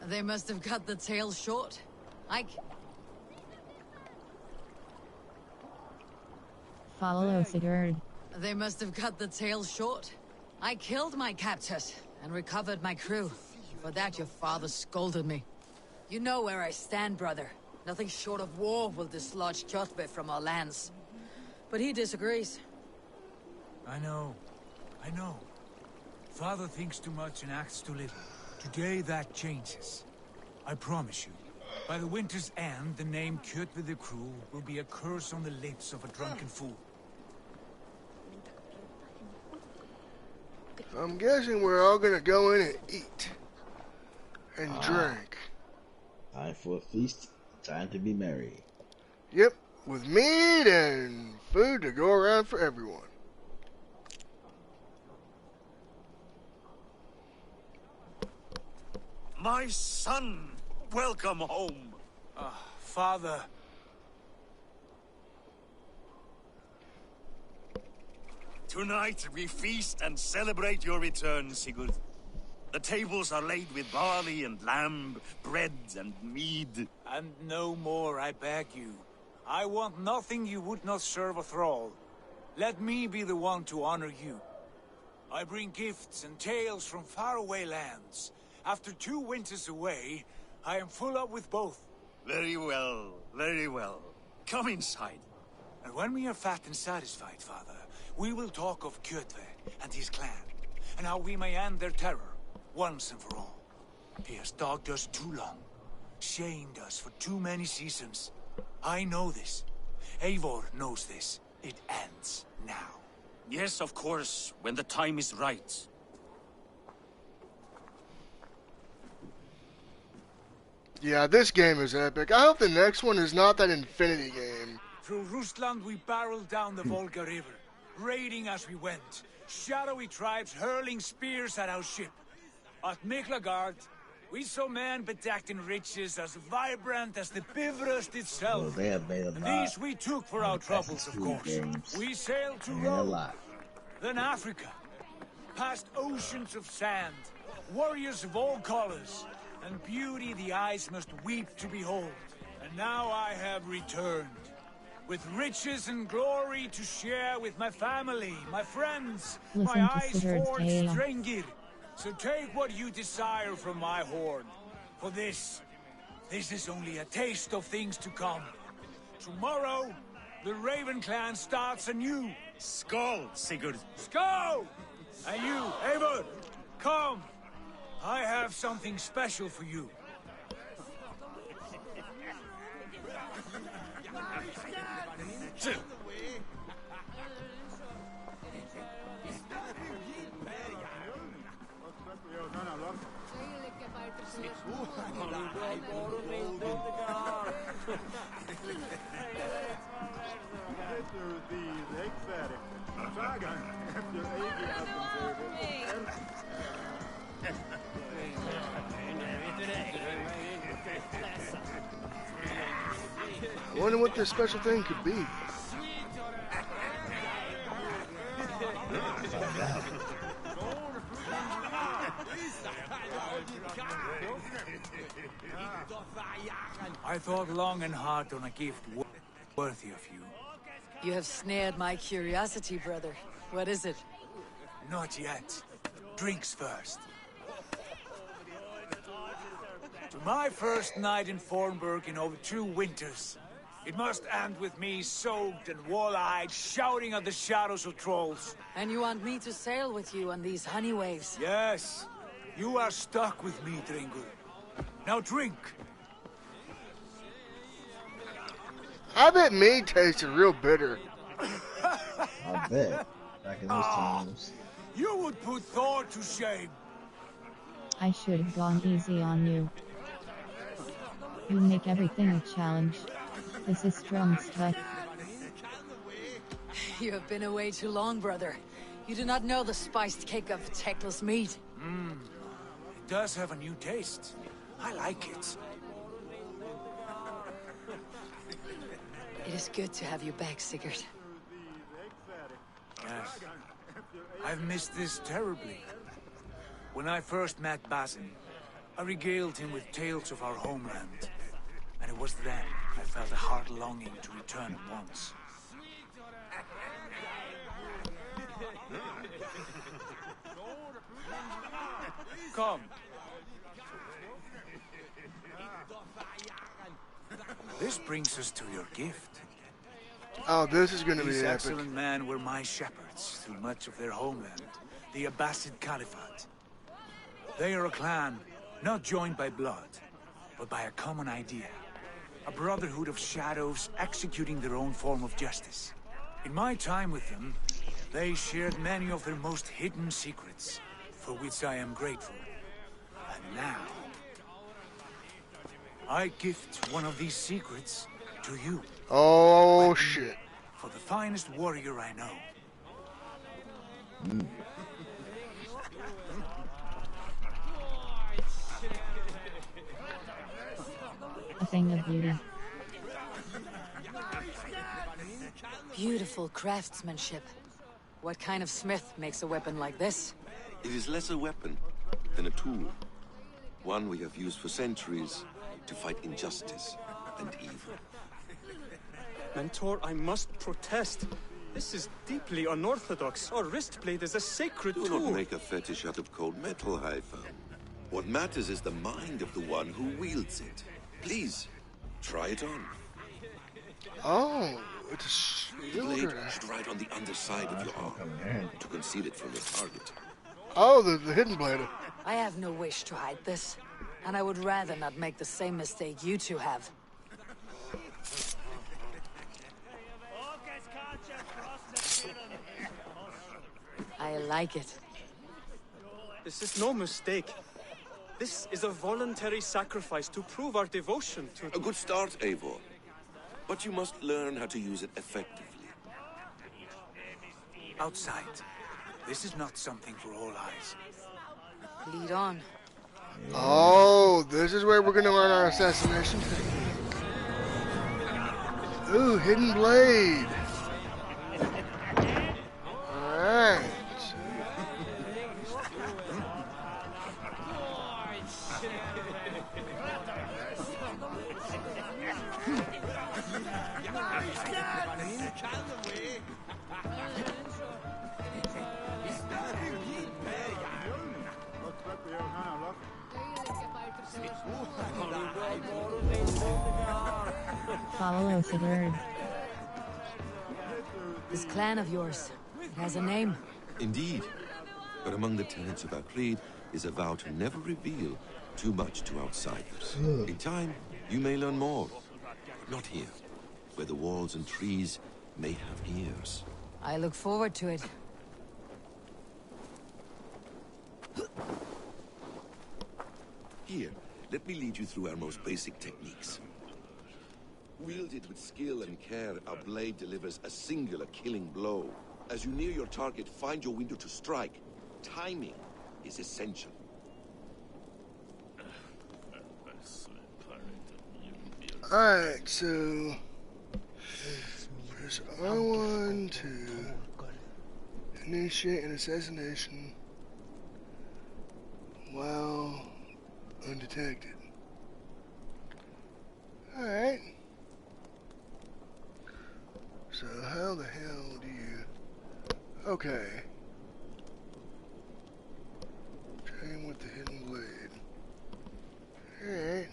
They must have cut the tail short. Follow Sigurd. They must have cut the tail short. I killed my captors and recovered my crew. For that your father scolded me. You know where I stand, brother. Nothing short of war will dislodge Kjotve from our lands. But he disagrees. I know. Father thinks too much and acts too little. Today that changes. I promise you. By the winter's end, the name Kjotve the Cruel will be a curse on the lips of a drunken fool. I'm guessing we're all gonna go in and eat. And drink. Time for a feast. Time to be merry. Yep, with meat and food to go around for everyone. My son, welcome home. Father. Tonight we feast and celebrate your return, Sigurd. The tables are laid with barley and lamb, bread and mead. And no more, I beg you. I want nothing you would not serve a thrall. Let me be the one to honor you. I bring gifts and tales from faraway lands. After 2 winters away, I am full up with both. Very well, very well. Come inside. And when we are fat and satisfied, Father, we will talk of Kjotve and his clan, and how we may end their terror, once and for all. He has dogged us too long, shamed us for too many seasons. I know this. Avor knows this. It ends now. Yes, of course, when the time is right. Yeah, this game is epic. I hope the next one is not that Infinity game. Through Rusland we barreled down the Volga River, raiding as we went. Shadowy tribes hurling spears at our ship. At Miklagard, we saw men bedecked in riches as vibrant as the Bifrost itself. And these we took for our troubles, of course. We sailed to Rome, then Africa, past oceans of sand, warriors of all colors, and beauty the eyes must weep to behold. And now I have returned, with riches and glory to share with my family, my friends, my eyes forged Strengir. So take what you desire from my hoard. For this is only a taste of things to come. Tomorrow, the Raven clan starts anew, Skull, Sigurd. Skull! And you, Avor, come. I have something special for you. I wonder what this special thing could be. I thought long and hard on a gift worthy of you. You have snared my curiosity, brother. What is it? Not yet. Drinks first. To my first night in Fornburg in over 2 winters. It must end with me soaked and wall-eyed, shouting at the shadows of trolls. And you want me to sail with you on these honey waves? Yes. You are stuck with me, Dringu. Now drink. I bet mead tasted real bitter. I bet. Back in those times. You would put Thor to shame. I should have gone easy on you. You make everything a challenge. This is strong stuff. You have been away too long, brother. You do not know the spiced cake of Tekla's meat. It does have a new taste. I like it. It is good to have you back, Sigurd. Yes. I've missed this terribly. When I first met Basin, I regaled him with tales of our homeland. And it was then I felt a heart longing to return at once. Come. This brings us to your gift. Oh, this is going to be These epic. excellent men were my shepherds through much of their homeland, the Abbasid Caliphate. They are a clan, not joined by blood, but by a common idea. A brotherhood of shadows executing their own form of justice. In my time with them, they shared many of their most hidden secrets, for which I am grateful. And now, I gift one of these secrets to you. Oh, shit. For the finest warrior I know. A thing of beauty. Beautiful craftsmanship. What kind of smith makes a weapon like this? It is less a weapon than a tool. One we have used for centuries to fight injustice and evil. Mentor, I must protest. This is deeply unorthodox. Our wrist blade is a sacred Do tool. not make a fetish out of cold metal, Haifa. What matters is the mind of the one who wields it. Please, try it on. Oh, it's a The blade shielder. should ride on the underside of your arm to conceal it from your target. Oh, the hidden blade. I have no wish to hide this, and I would rather not make the same mistake you two have. I like it. This is no mistake. This is a voluntary sacrifice to prove our devotion to... A good start, Avor. But you must learn how to use it effectively. Outside. This is not something for all eyes. Lead on. Oh, this is where we're going to learn our assassination technique. Ooh, hidden blade. Alright. Follow Sigurd. This clan of yours, it has a name. Indeed. But among the tenets of our creed is a vow to never reveal too much to outsiders. In time, you may learn more. But not here, where the walls and trees may have ears. I look forward to it. Here, let me lead you through our most basic techniques. Wielded with skill and care, our blade delivers a singular killing blow. As you near your target, find your window to strike. Timing is essential. Alright, so press R1 to initiate an assassination while undetected. Alright. So how the hell do you... Okay. Train with the hidden blade. Alright.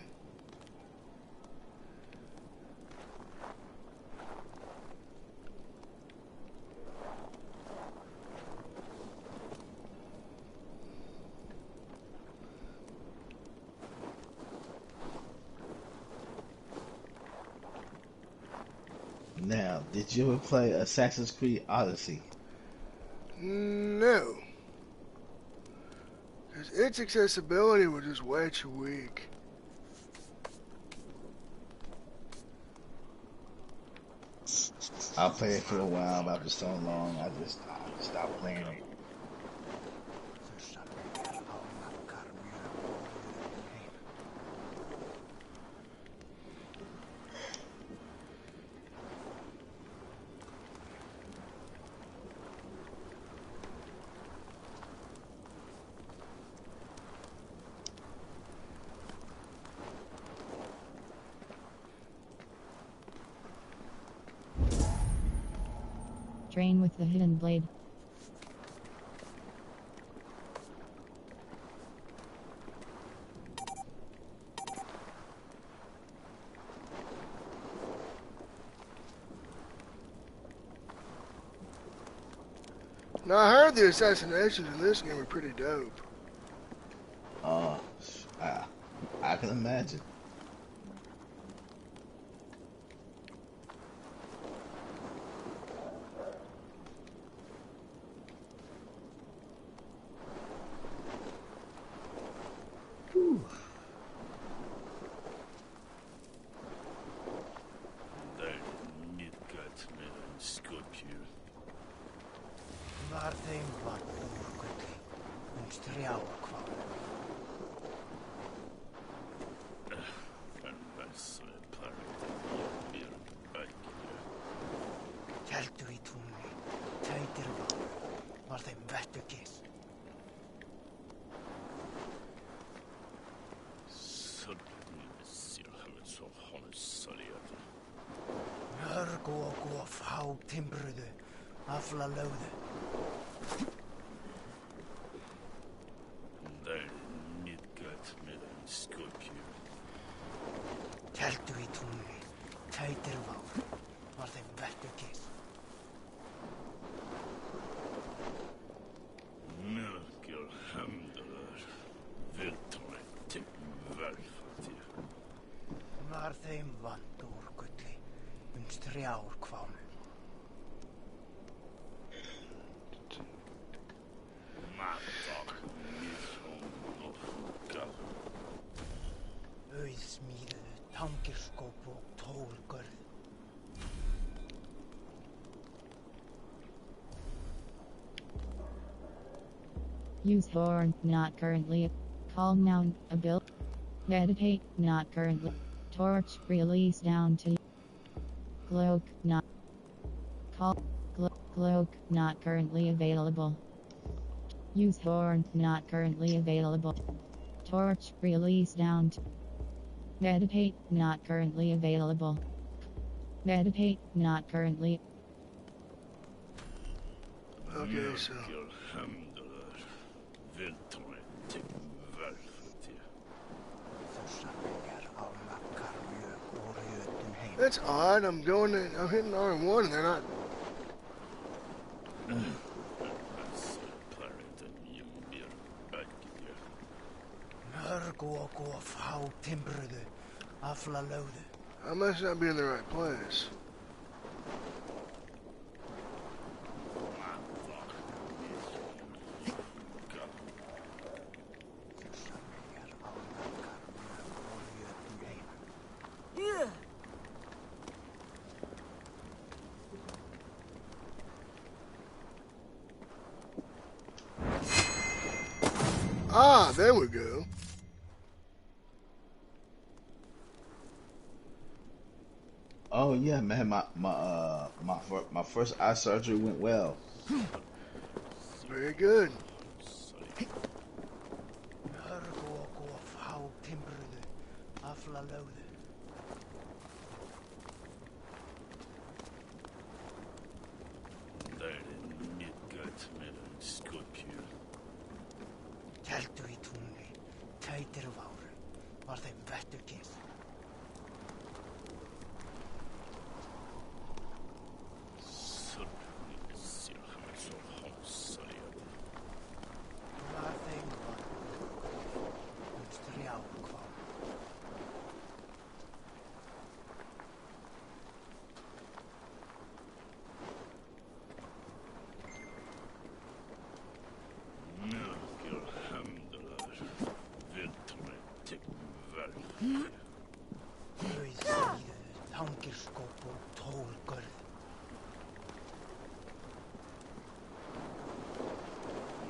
Now, did you ever play Assassin's Creed Odyssey? No. Because its accessibility was just way too weak. I played it for a while, but after so long, I just stopped playing it. Train with the hidden blade. Now I heard the assassinations in this game are pretty dope. I can imagine. Use horn, not currently. Calm down, ability. Meditate, not currently. Torch, release down to. Cloak, not. Cloak, not currently available. Use horn, not currently available. Torch, release down to. Meditate, not currently available. Meditate, not currently. Okay, so. That's odd. I'm hitting R1 and they're not I must not be in the right place. Ah, there we go. Oh yeah, man, my first eye surgery went well. Very good.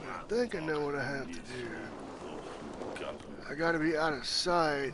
I think I know what I have to do. I gotta be out of sight.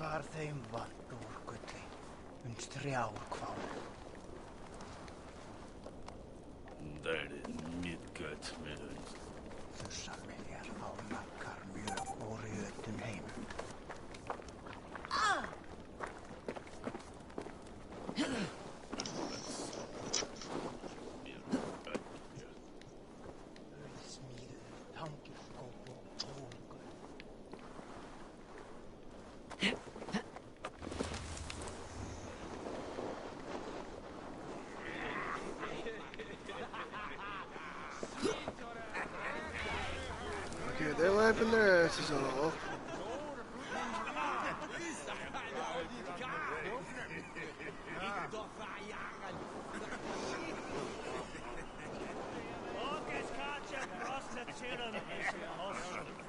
Okay, they're laughing their asses off.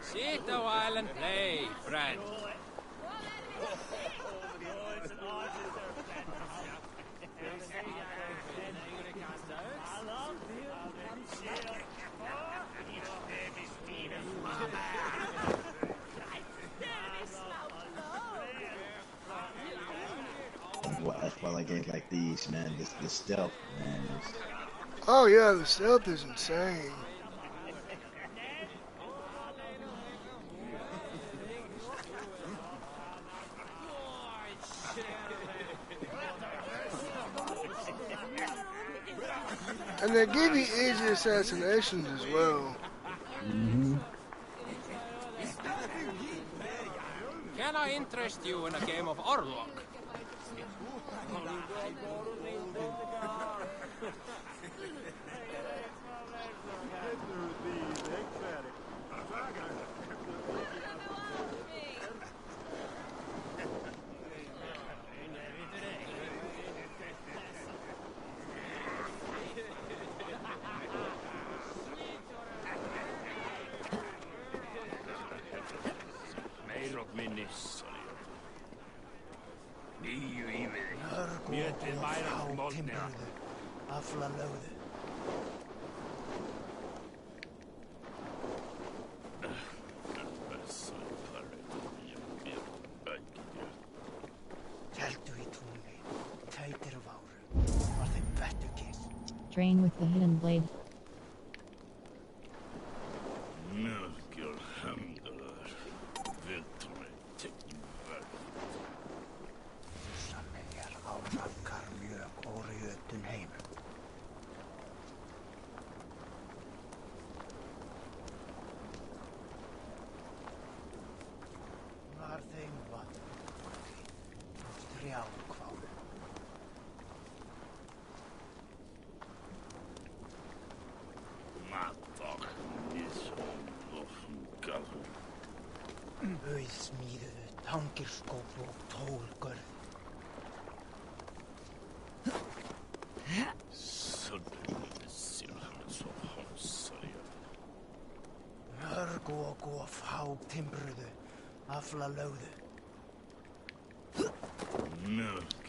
Sit a while and play, friend. That's why I games like these, man. The stealth, man. Oh yeah, the stealth is insane. And they give you easy assassinations as well. Mm-hmm. Can I interest you in a game of Orlok? Train with the hidden blade.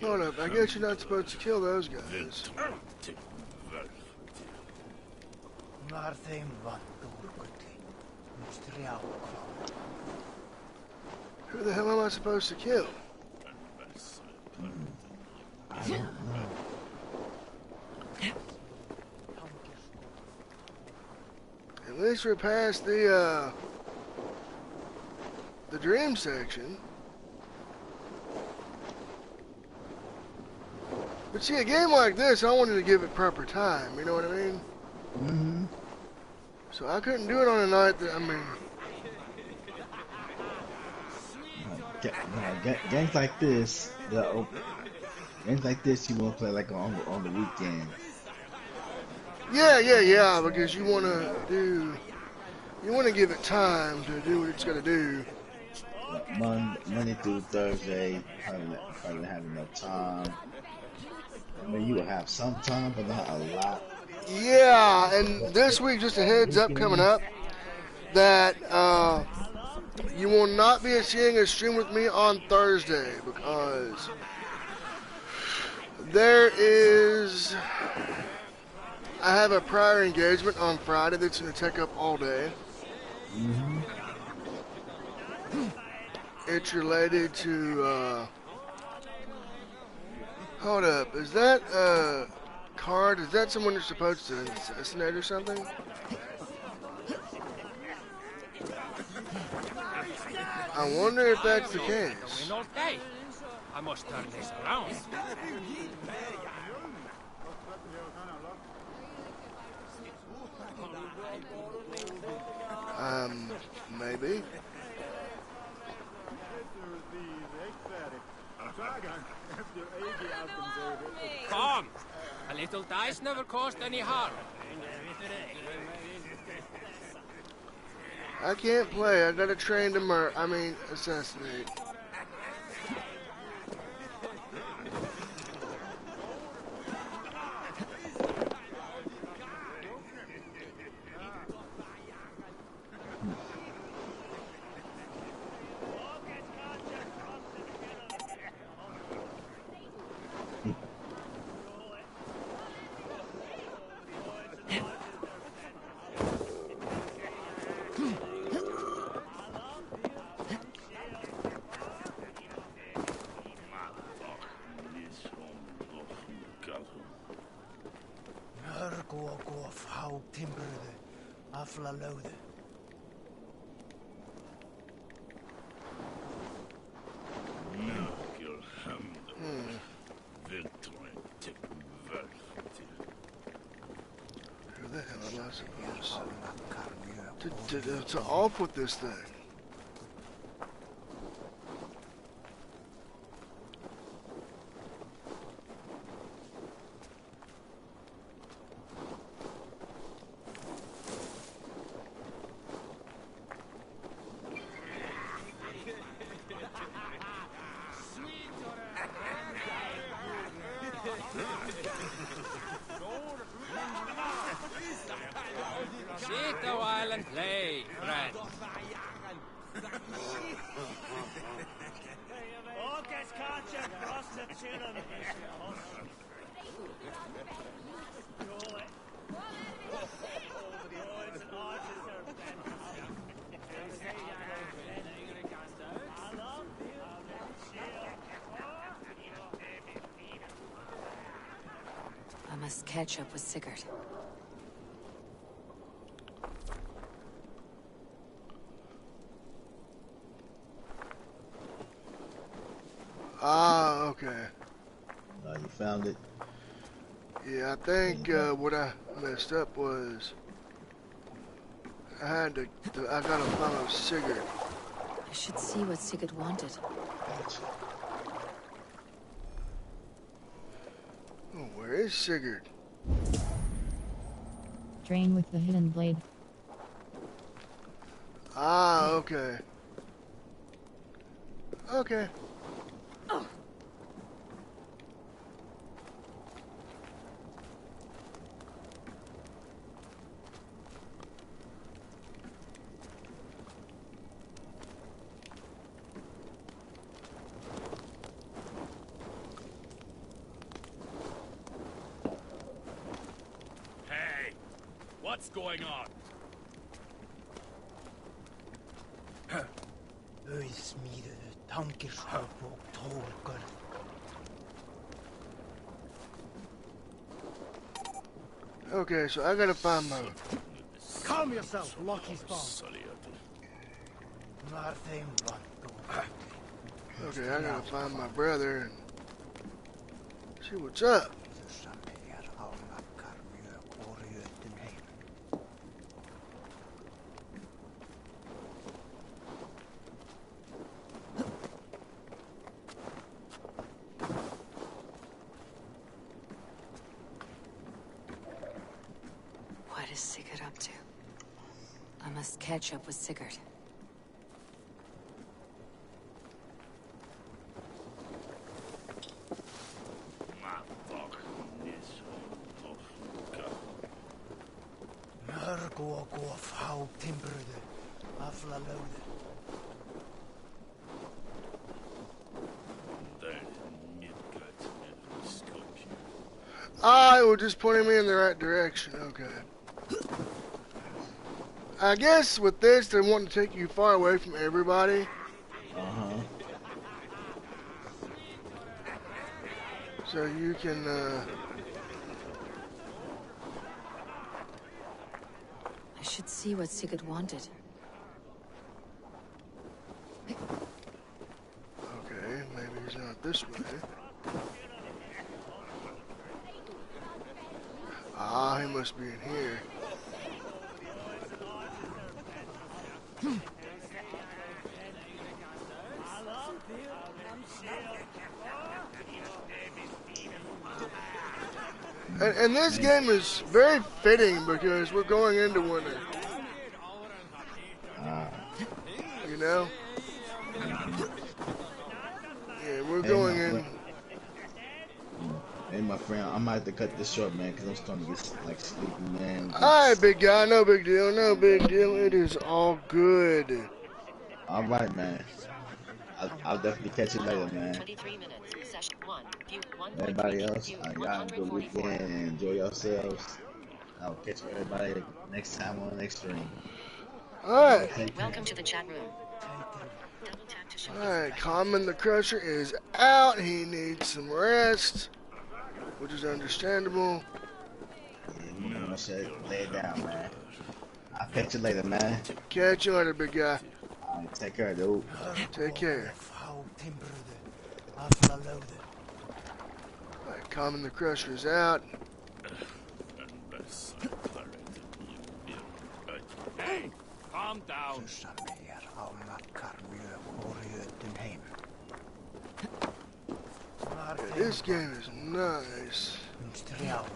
Hold up, I guess you're not supposed to kill those guys. Who the hell am I supposed to kill? I don't know. At least we're past the dream section. But see, a game like this, I wanted to give it proper time, you know what I mean? Mm-hmm. So I couldn't do it on a night that, I mean... Games like this, games like this you want to play like on the weekend. Yeah, because you want to give it time to do what it's going to do. Monday through Thursday, probably have enough time. I mean, you will have some time, but not a lot. Yeah, and this week, just a heads up coming up, that you will not be seeing a stream with me on Thursday, because I have a prior engagement on Friday that's going to take up all day. Mm-hmm. It's related to, hold up, is that card, is that someone you're supposed to assassinate or something? I wonder if that's the case. I must turn this around. Maybe. Come! A little dice never caused any harm. I can't play. I gotta train to assassinate. Who the hell am I supposed to off with this thing? Sit a while and play, friend. I must catch up with Sigurd. Ah, okay. You found it? Yeah, I think what I messed up was I gotta follow Sigurd. I should see what Sigurd wanted. Gotcha. Oh, where is Sigurd? Train with the hidden blade. Ah, okay. Okay. Hey, what's going on? Auðsmíðuðu tangiskóp og tólgörn. Okay, so I gotta find my... Calm yourself, Lucky Spawn. Var þeim vant og Okay, I gotta find my brother and see what's up. What is Sigurd up to? I must catch up with Sigurd. Mörg og fá timbruðu, afla lögðu. Ah, it was just pointing me in the right direction. Okay. I guess with this, they want to take you far away from everybody. So you can, I should see what Sigurd wanted. okay, maybe he's not this way. Ah, he must be in here. And this game is very fitting because we're going into winter. You know? Yeah, we're going in. Hey, my friend, I might have to cut this short, man, because I'm starting to get like sleepy, man. Alright, big guy, no big deal, no big deal. It is all good. All right, man. I'll definitely catch you later, man. 23 minutes. Session 1. View 1. Everybody else, y'all enjoy the weekend and enjoy yourselves. I'll catch everybody next time on the next stream. Alright. Welcome to the chat room. Alright, Common the Crusher is out. He needs some rest, which is understandable. Yeah, you know, lay it down, man. I'll catch you later, man. Catch you later, big guy. Alright, take care, dude. Take care. Alright, Common the Crusher is out. Hey, calm down. Yeah, this game is nice.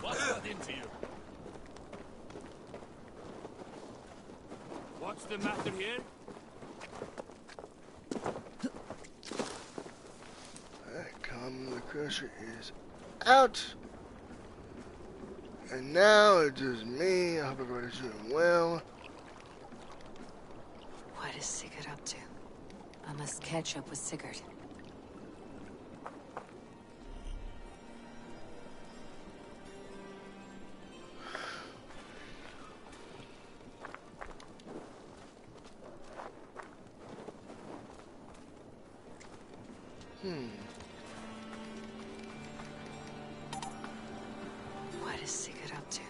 What's got into you? What's the matter here? Alright, Common the Crusher is out. And now it's just me. I hope everybody's doing well. What is Sigurd up to? I must catch up with Sigurd. What is Sigurd up to?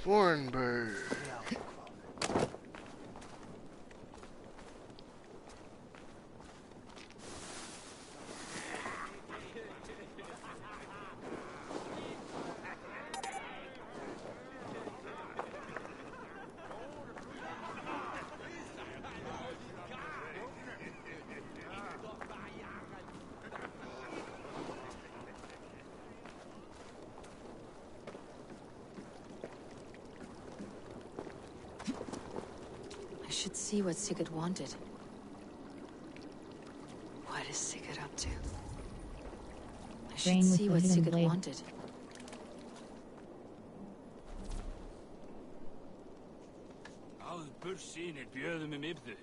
Foreign bird. should see what Sigurd wanted. What is Sigurd up to? I should Brain with see the what hidden Sigurd blade. wanted. Áður bursýnir bjöðum ibðu.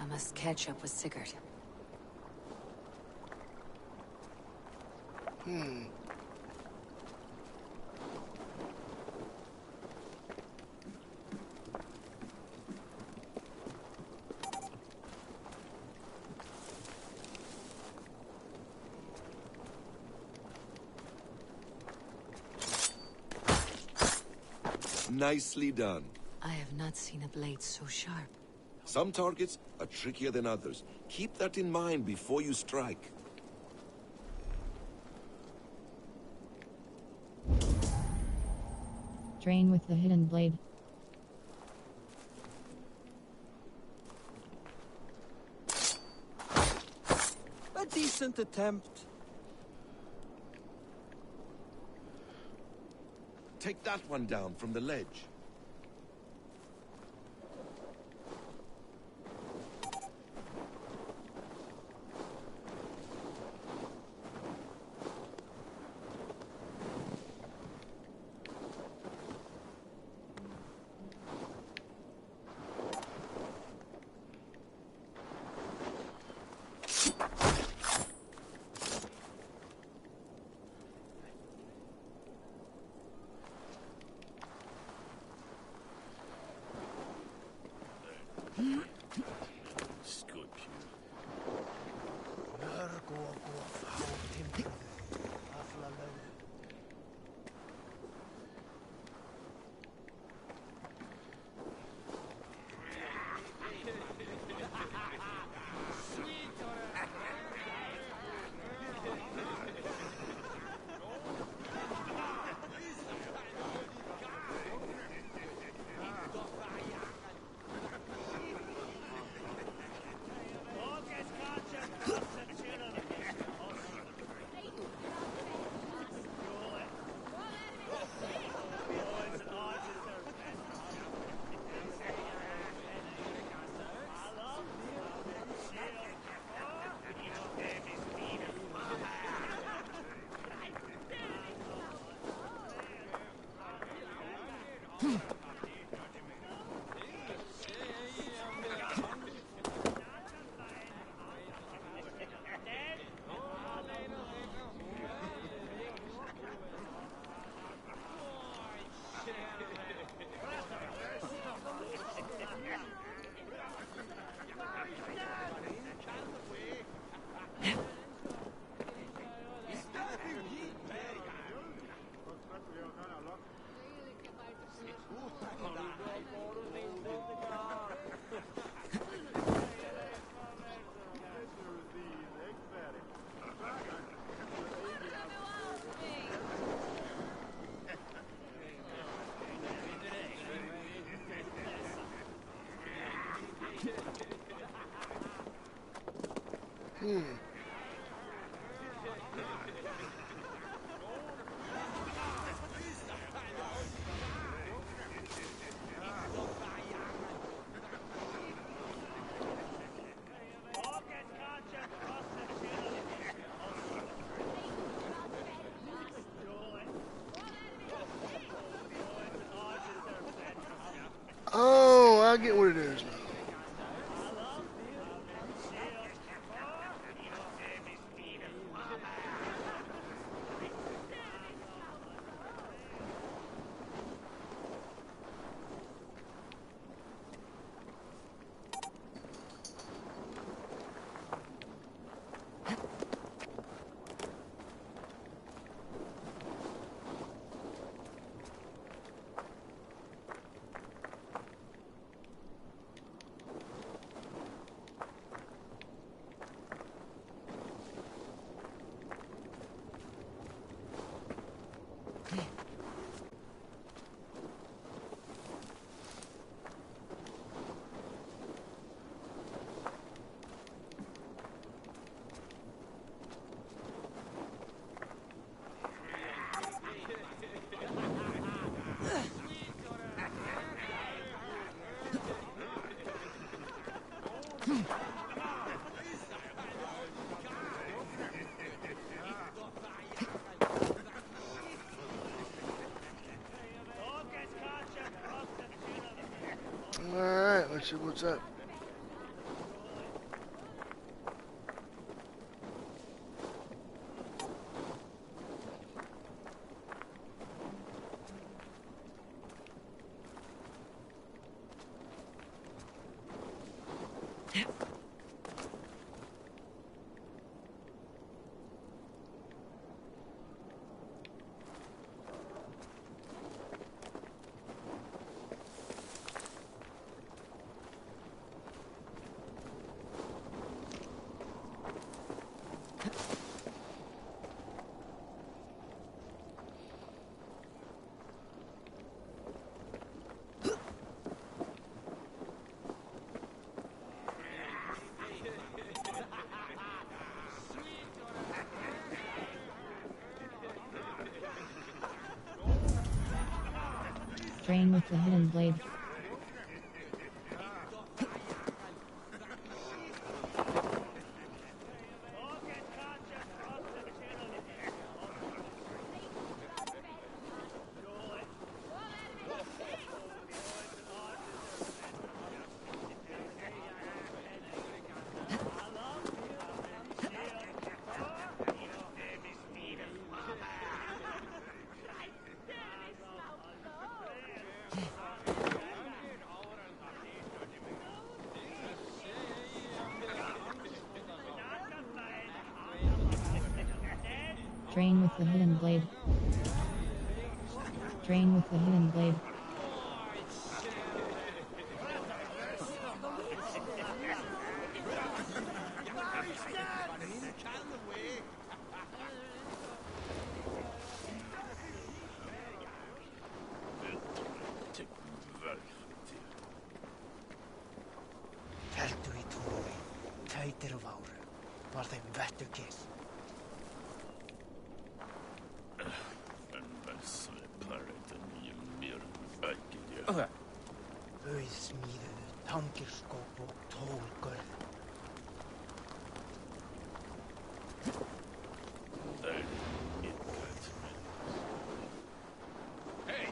I must catch up with Sigurd. Nicely done. I have not seen a blade so sharp. Some targets are trickier than others. Keep that in mind before you strike. Train with the hidden blade. A decent attempt. Take that one down from the ledge. Oh, I get what it is now. see what's up. Train with the hidden blade. Train with the hidden blade. Train with the hidden blade. Teltu í túnni, tætir og váru, var þeim vettu kiss. Þau smíðuðu tangirskóp og tólgörð. Hey,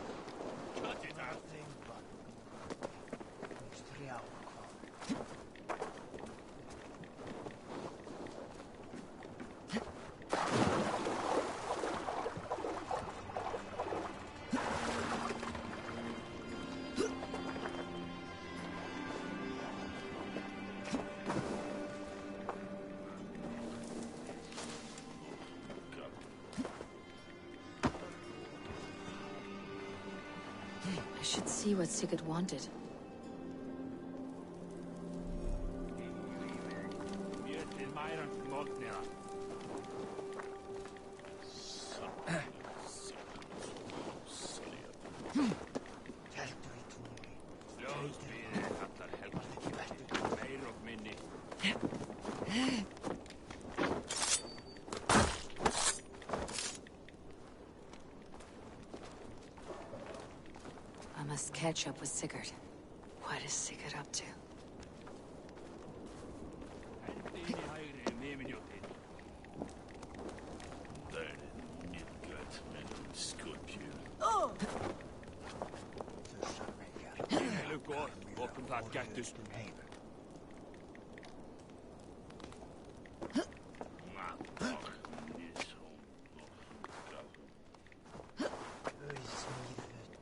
cut it out. I should see what Sigurd wanted. I must catch up with Sigurd. What is Sigurd up to?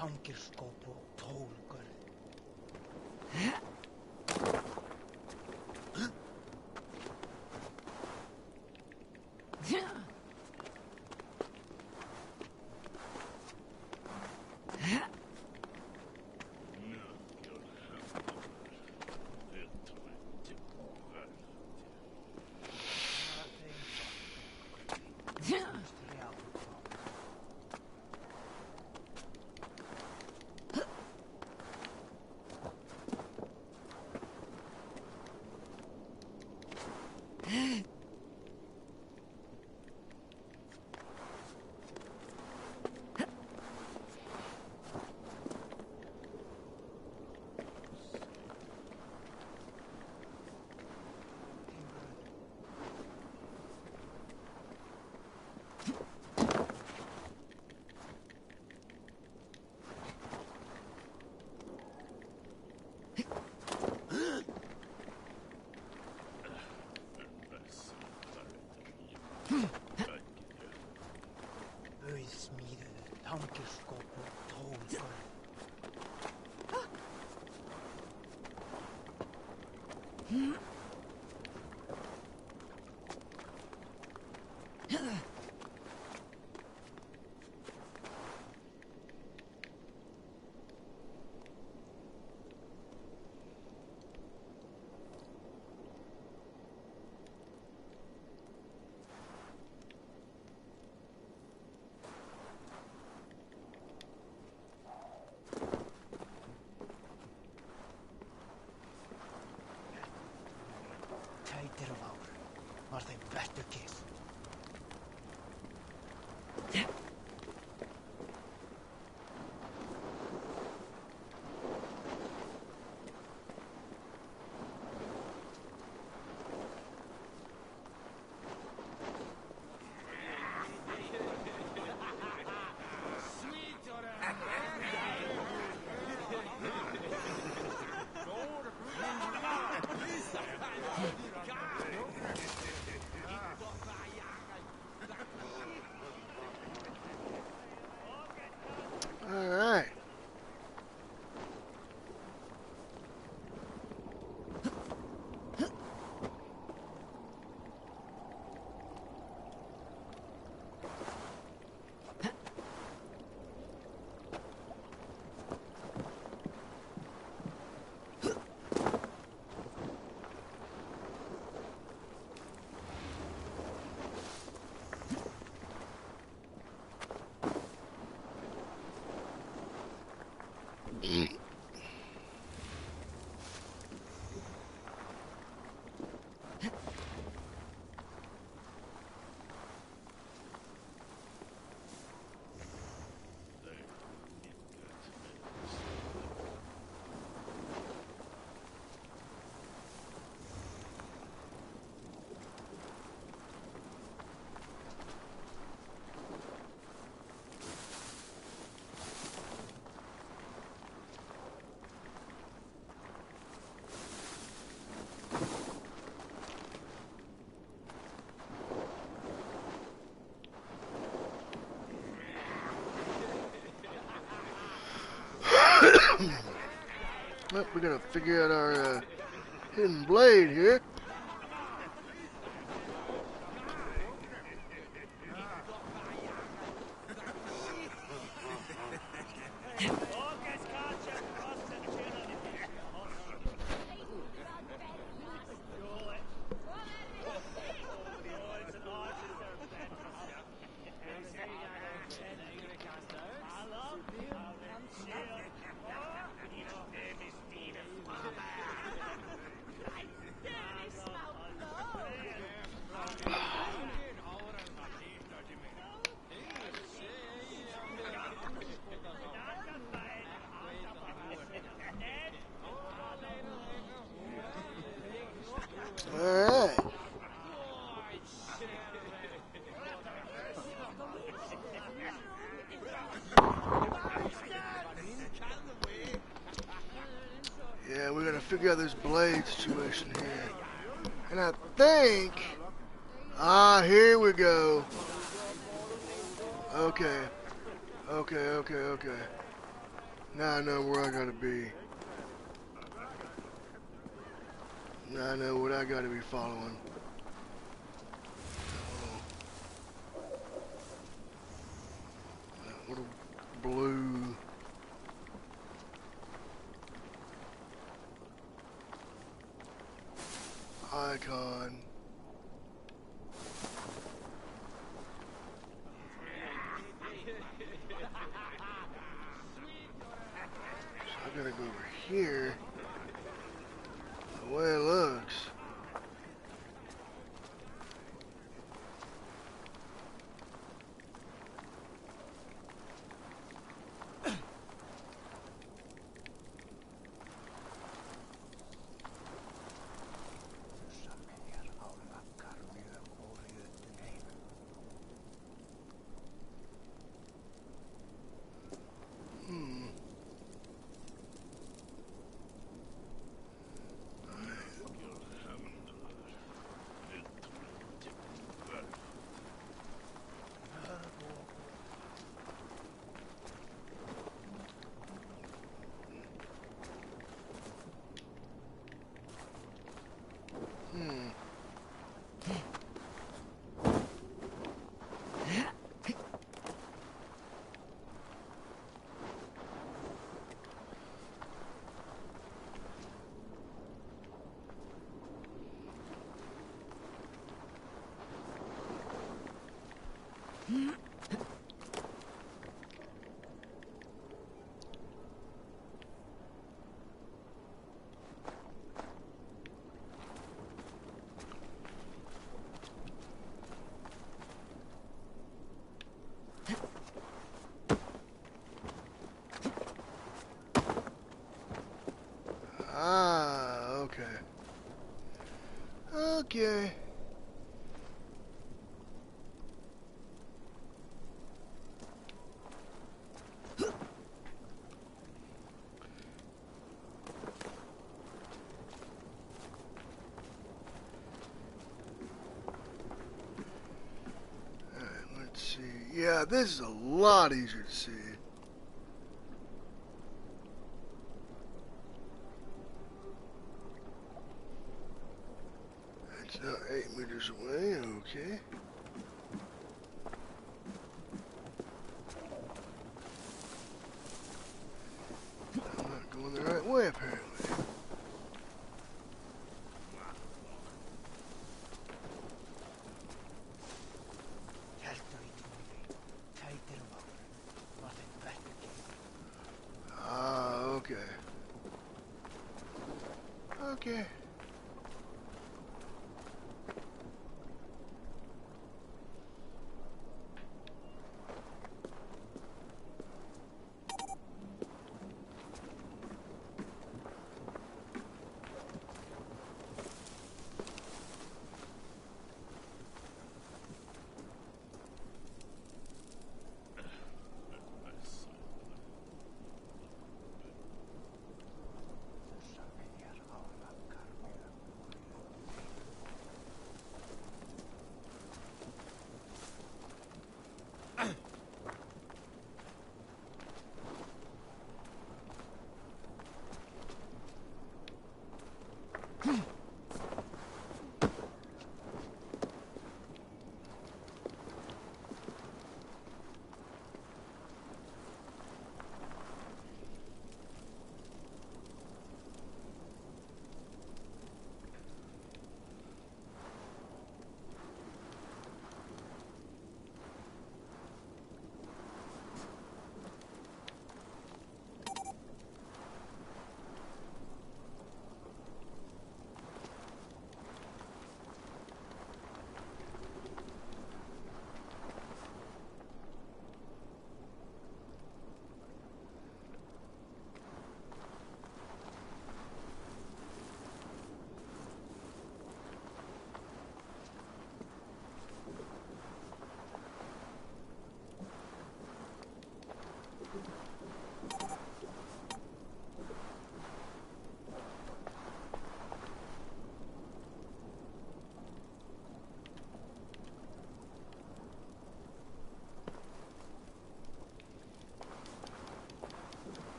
Tangirskóp og tólgörð. Auðsmíðuðu tangerskóp og tólgöld. Tætir of ár var þeim betur kiss. Alright. Well, we gotta figure out our hidden blade here. Alright. Yeah, we gotta figure out this blade situation here. And I think... here we go. Okay. Okay. Now I know where I gotta be. Now I know what I gotta be following. That little blue... icon. So I gotta go over here. The way it looks. Yeah, this is a lot easier to see. It's now 8 meters away, okay. I'm not going the right way, apparently. Ah, okay. Okay.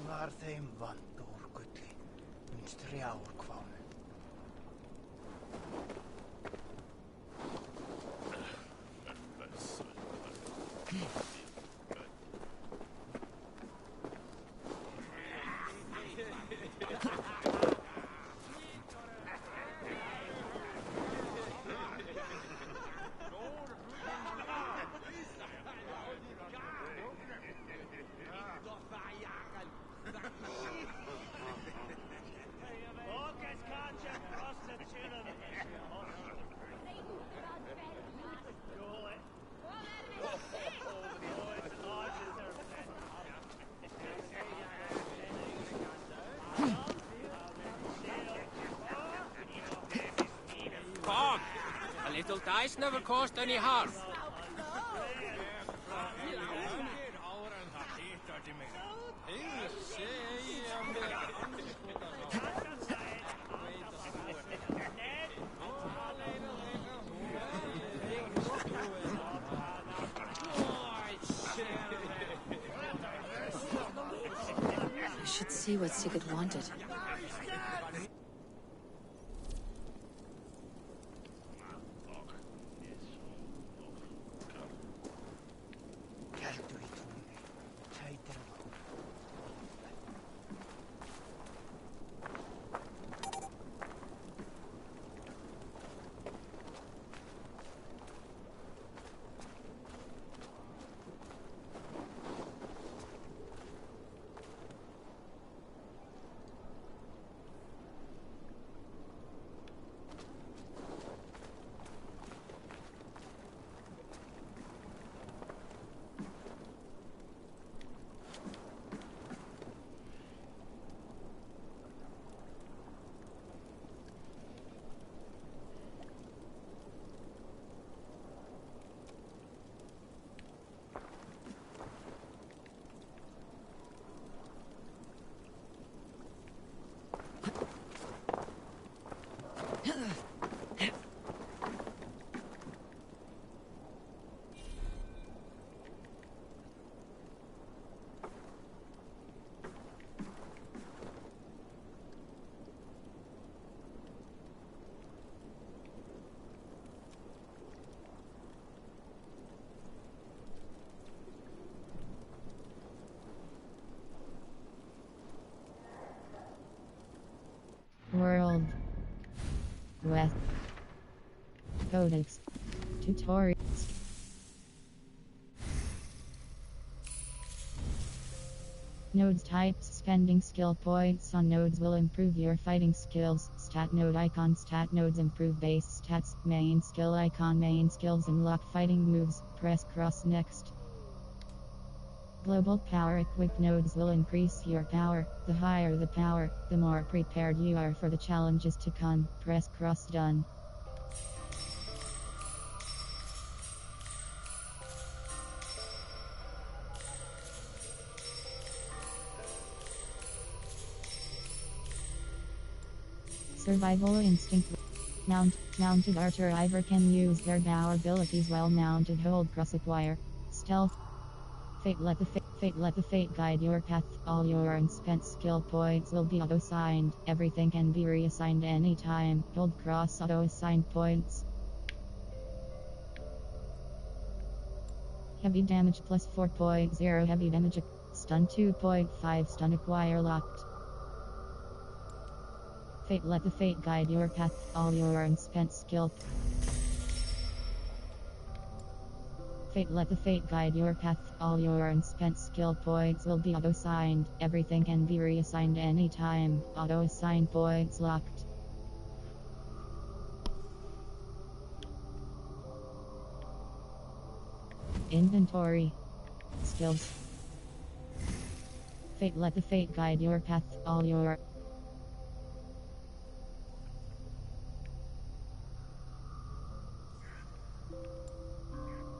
Var þeim vant úr gulli, minnst rjárkvánu. Fog! A little dice never cost any harm. I should see what Sigurd wanted. Keldur í tungli, Codex. Tutorials. Nodes types. Spending skill points on nodes will improve your fighting skills. Stat node icon. Stat nodes improve base stats. Main skill icon. Main skills unlock fighting moves. Press cross next. Global power equipped nodes will increase your power. The higher the power, the more prepared you are for the challenges to come. Press cross done. Survival instinct. Mounted archer Ivor can use their power abilities while mounted. Hold cross acquire. Stealth. Fate let the fate guide your path. All your unspent skill points will be auto-assigned. Everything can be reassigned anytime. Hold cross auto-assign points. Heavy damage plus 4.0 heavy damage. Stun 2.5 stun acquire locked. Fate let the fate guide your path. All your unspent skill. Fate let the fate guide your path. All your unspent skill points will be auto-assigned. Everything can be reassigned anytime. Auto-assign points locked. Inventory. Skills. Fate let the fate guide your path. All your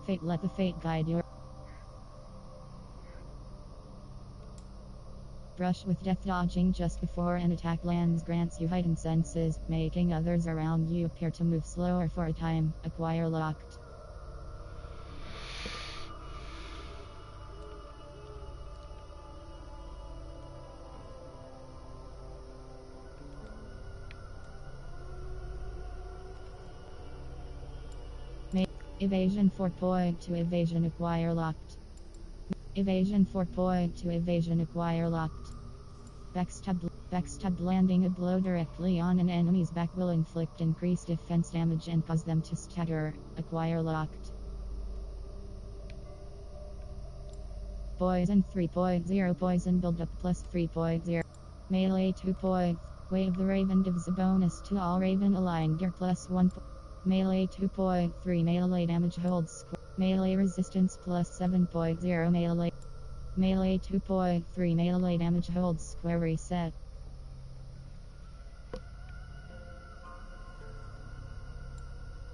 Fate let the fate guide your brush with death. Dodging just before an attack lands grants you heightened senses, making others around you appear to move slower for a time. Acquire locked. Evasion 4.2 evasion acquire locked. Evasion 4.2 evasion acquire locked. Backstab landing a blow directly on an enemy's back will inflict increased defense damage and cause them to stagger. Acquire locked. Poison 3.0 poison build up plus 3.0. Melee 2. Wave the Raven gives a bonus to all Raven aligned gear plus 1. Melee 2.3 melee damage holds square. Melee resistance plus 7.0 melee. Melee 2.3 melee damage holds square reset.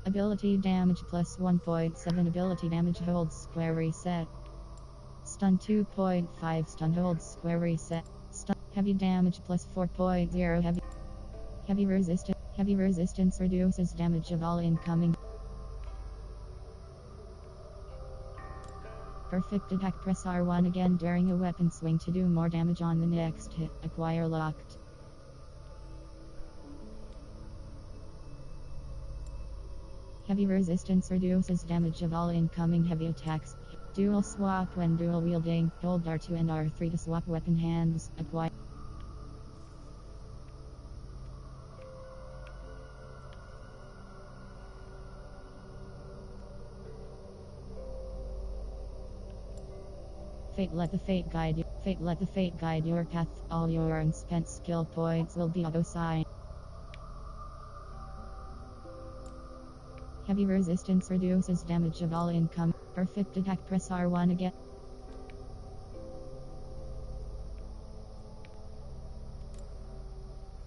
Ability damage plus 1.7 ability damage holds square reset. Stun 2.5 stun holds square reset. Stun heavy damage plus 4.0 heavy resistance. Heavy resistance reduces damage of all incoming. Perfect attack. Press R1 again during a weapon swing to do more damage on the next hit. Acquire locked. Heavy resistance reduces damage of all incoming heavy attacks. Dual swap when dual wielding. Hold R2 and R3 to swap weapon hands. Acquire. Fate let the fate guide you. Fate let the fate guide your path. All your unspent skill points will be auto-assigned. Heavy resistance reduces damage of all income. Perfect attack. Press R1 again.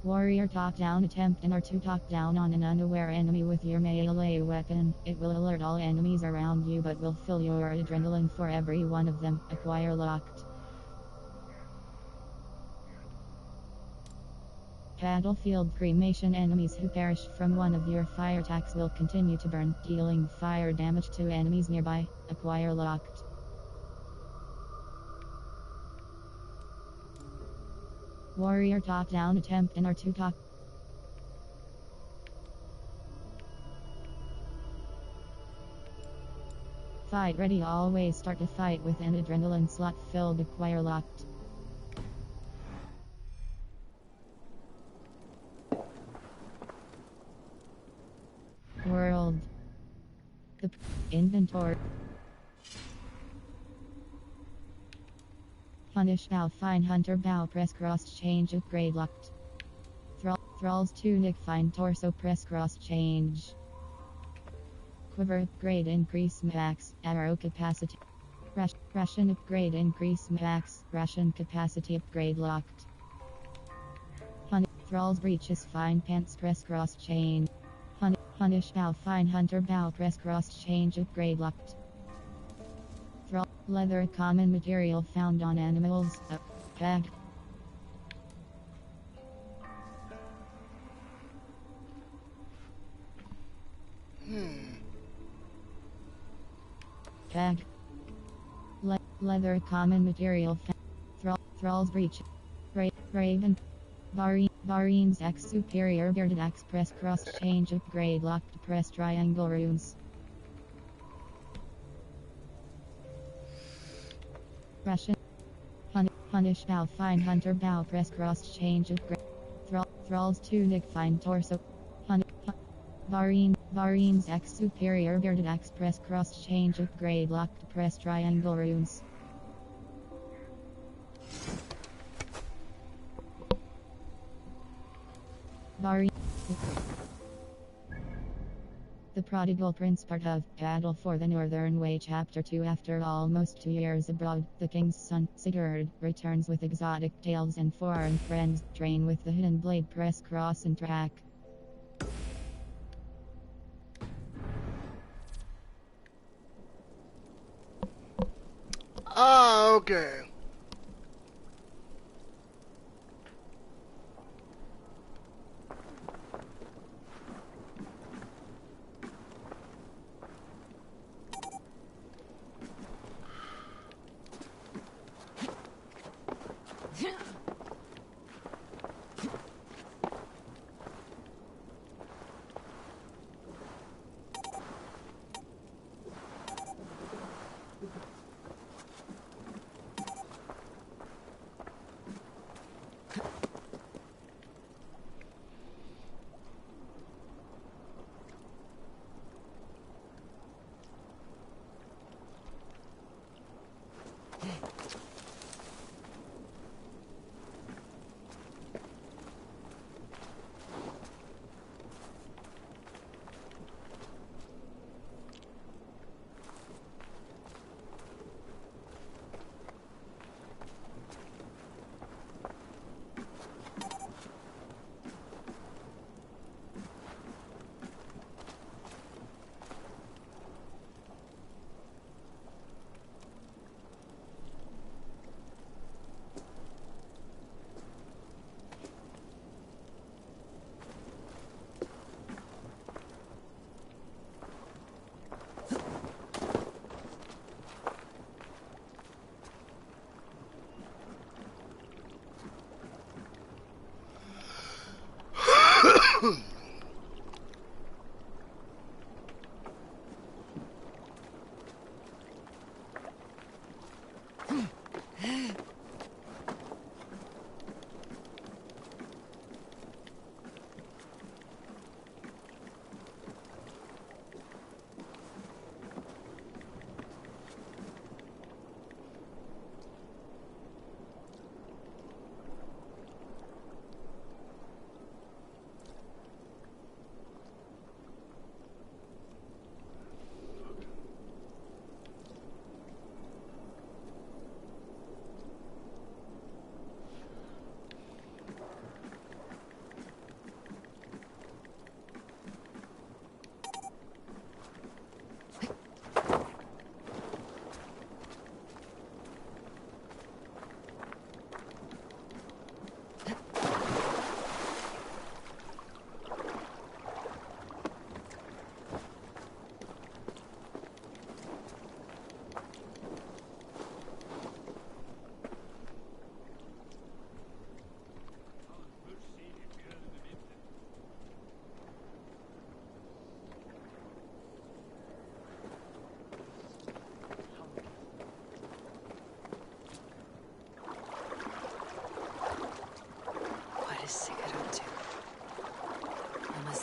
Warrior top down attempt and R2 top down on an unaware enemy with your melee weapon. It will alert all enemies around you but will fill your adrenaline for every one of them. Acquire locked. Battlefield cremation. Enemies who perish from one of your fire attacks will continue to burn, dealing fire damage to enemies nearby. Acquire locked. Warrior top down attempt and R2 top. Fight ready. Always start a fight with an adrenaline slot filled. Acquire locked. World. The inventory. Punish bow fine hunter bow press cross change upgrade locked. Thrall's tunic fine torso press cross change. Quiver upgrade increase max arrow capacity. Ration upgrade increase max ration capacity upgrade locked. Thrall's breeches fine pants press cross change. Punish bow fine hunter bow press cross change upgrade locked. Thrall leather common material found on animals bag. Bag. Leather common material Thrall's breech. Raven. Varine's X superior bearded X press cross change upgrade locked press triangle runes. Russian. Punish bow fine hunter bow press cross change upgrade. Thrall's tunic fine torso. Varine's X superior bearded X press cross change upgrade locked press triangle runes. The Prodigal Prince part of Battle for the Northern Way Chapter 2. After almost 2 years abroad, the king's son, Sigurd, returns with exotic tales and foreign friends. Train with the Hidden Blade press cross and track. Ah, okay.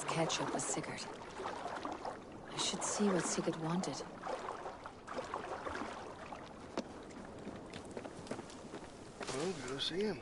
Catch up with Sigurd. I should see what Sigurd wanted. Well, go see him.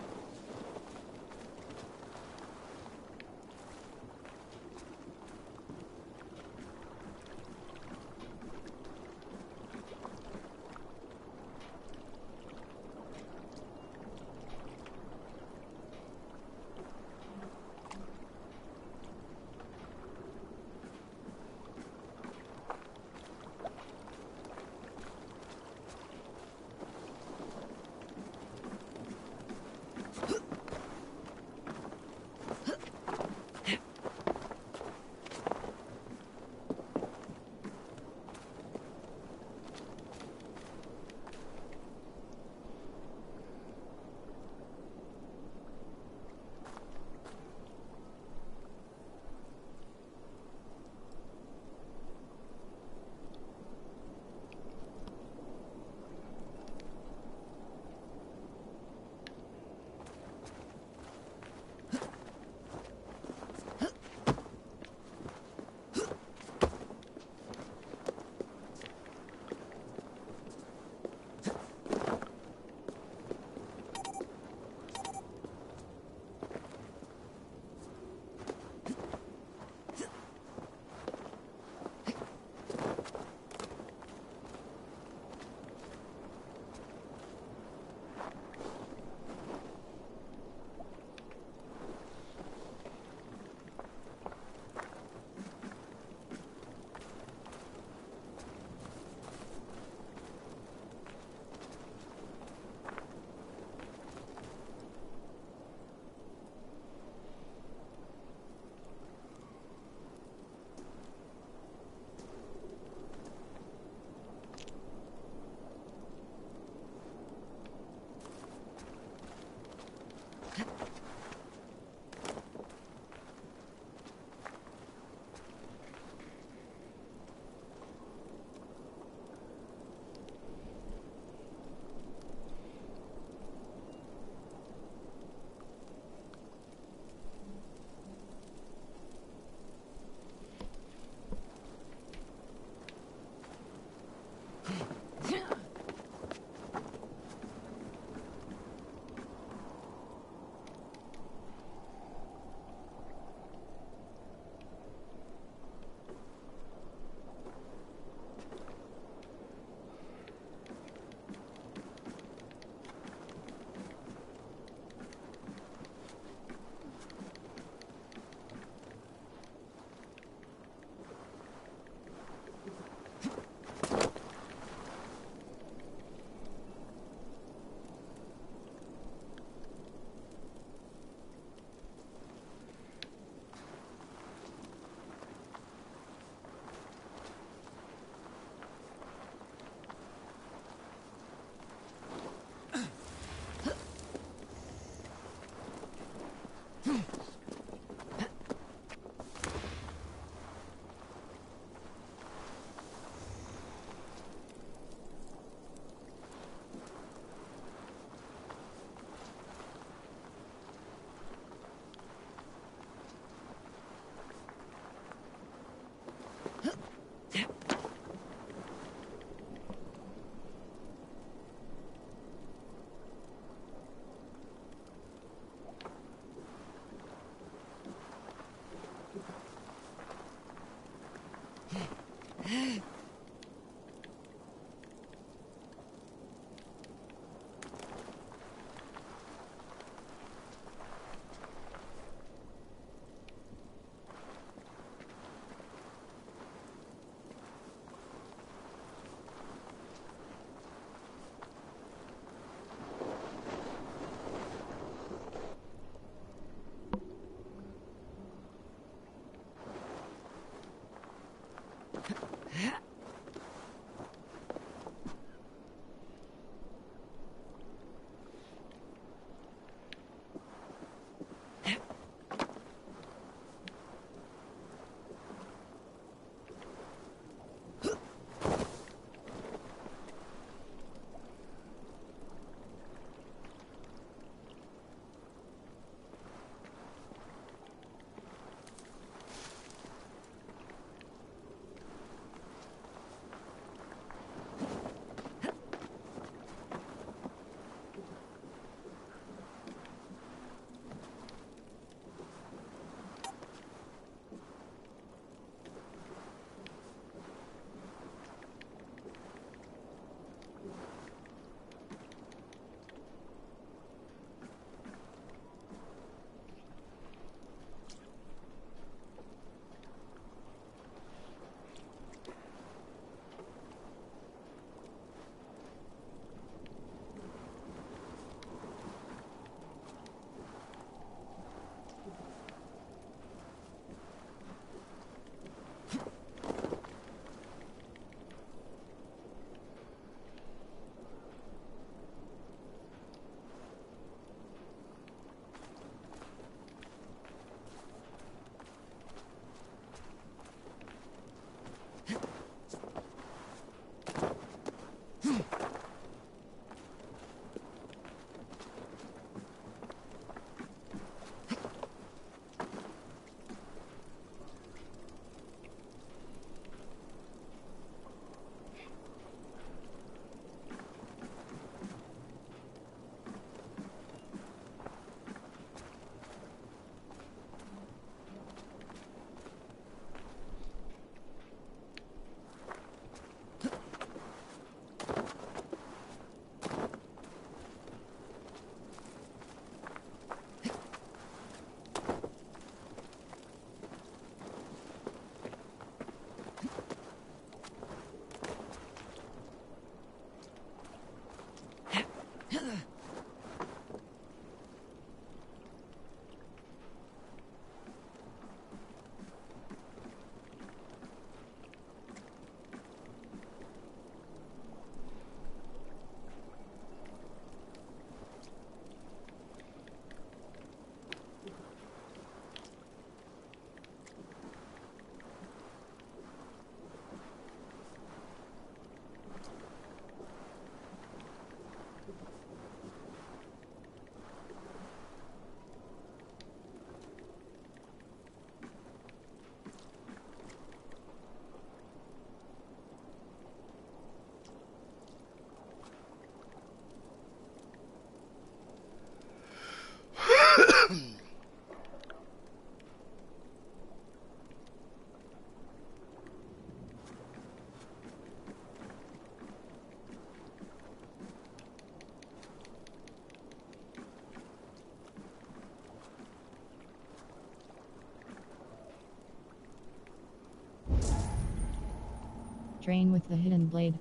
Train with the hidden blade.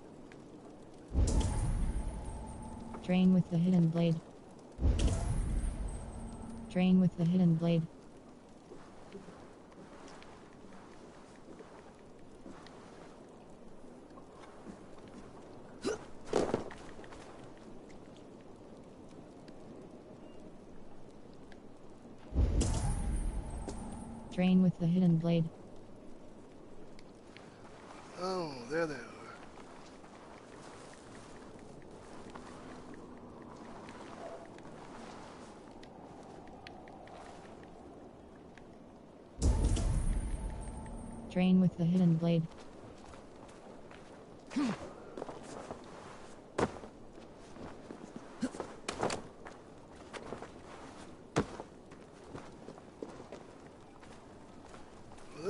Train with the hidden blade. Train with the hidden blade. Train with the hidden blade. Oh, there they are. Train with the hidden blade. Well,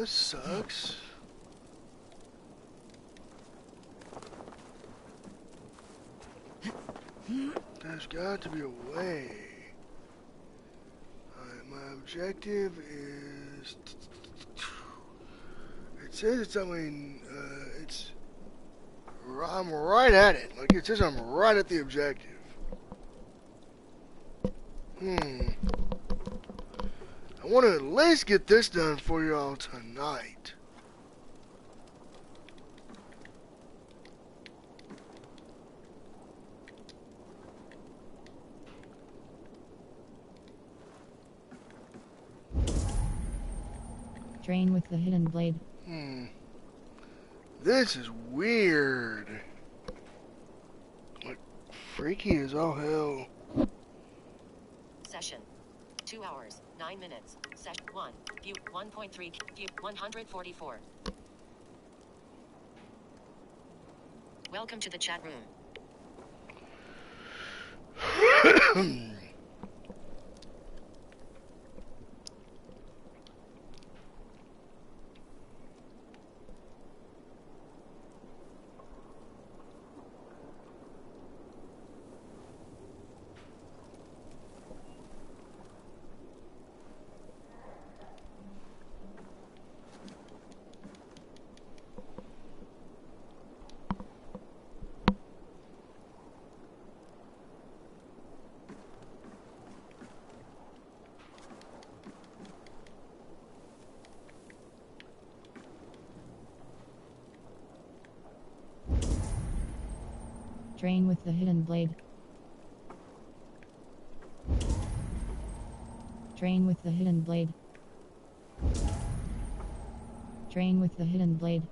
this sucks. There's got to be a way. Alright, my objective is... It says it's, I'm right at it. Like, it says I'm right at the objective. I want to at least get this done for y'all tonight. Train with the hidden blade. This is weird. Like, freaky as all hell. Session. 2 hours, 9 minutes. Session 1. View 1.3. View 144. Welcome to the chat room. Train with the hidden blade. Train with the hidden blade. Train with the hidden blade.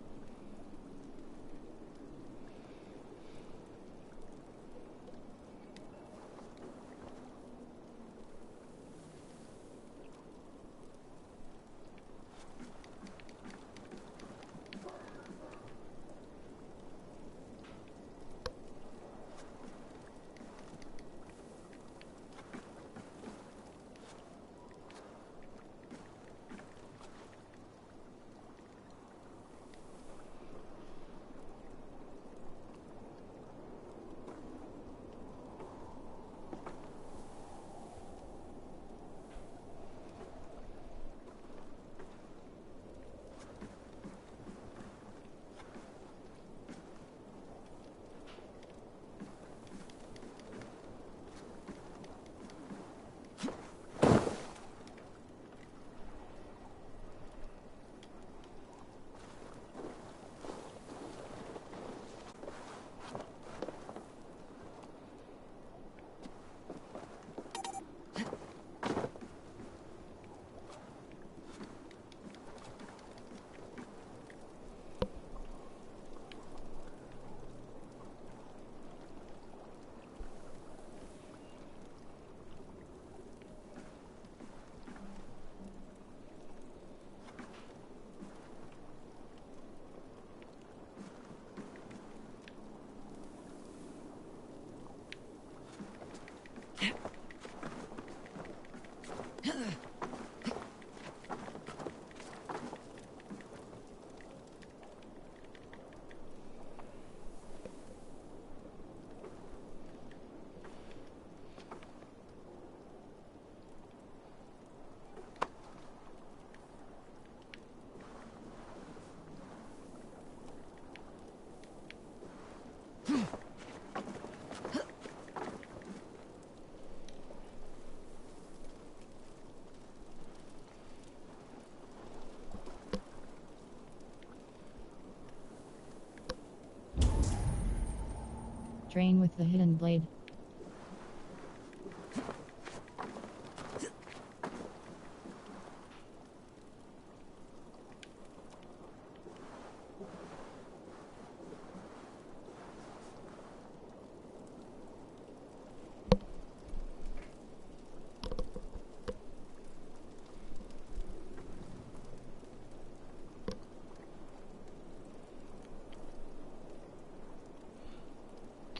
Train with the hidden blade.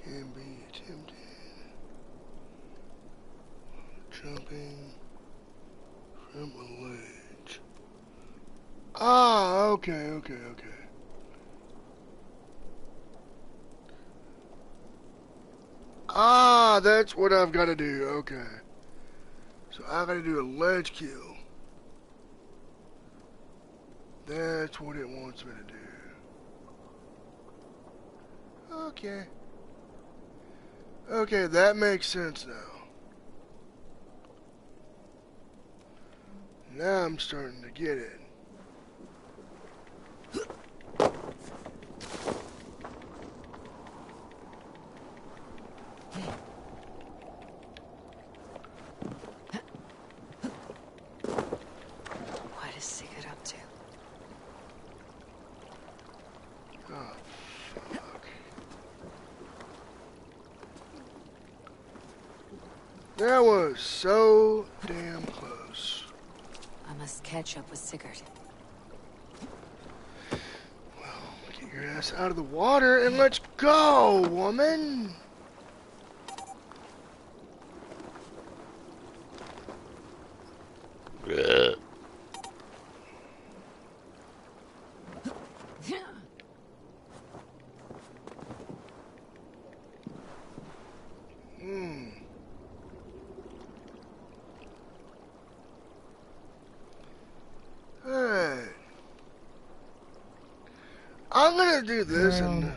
Can be attempted. Jumping from a ledge. Ah, okay. Ah, that's what I've got to do. Okay. So I got to do a ledge kill. That's what it wants me to do. Okay. Okay, that makes sense now. Now I'm starting to get it. What is Sigurd up to? Oh, fuck. That was so damn close. I must catch up with Sigurd. Get your ass out of the water and let's go, woman! Alright. I'm gonna do this and...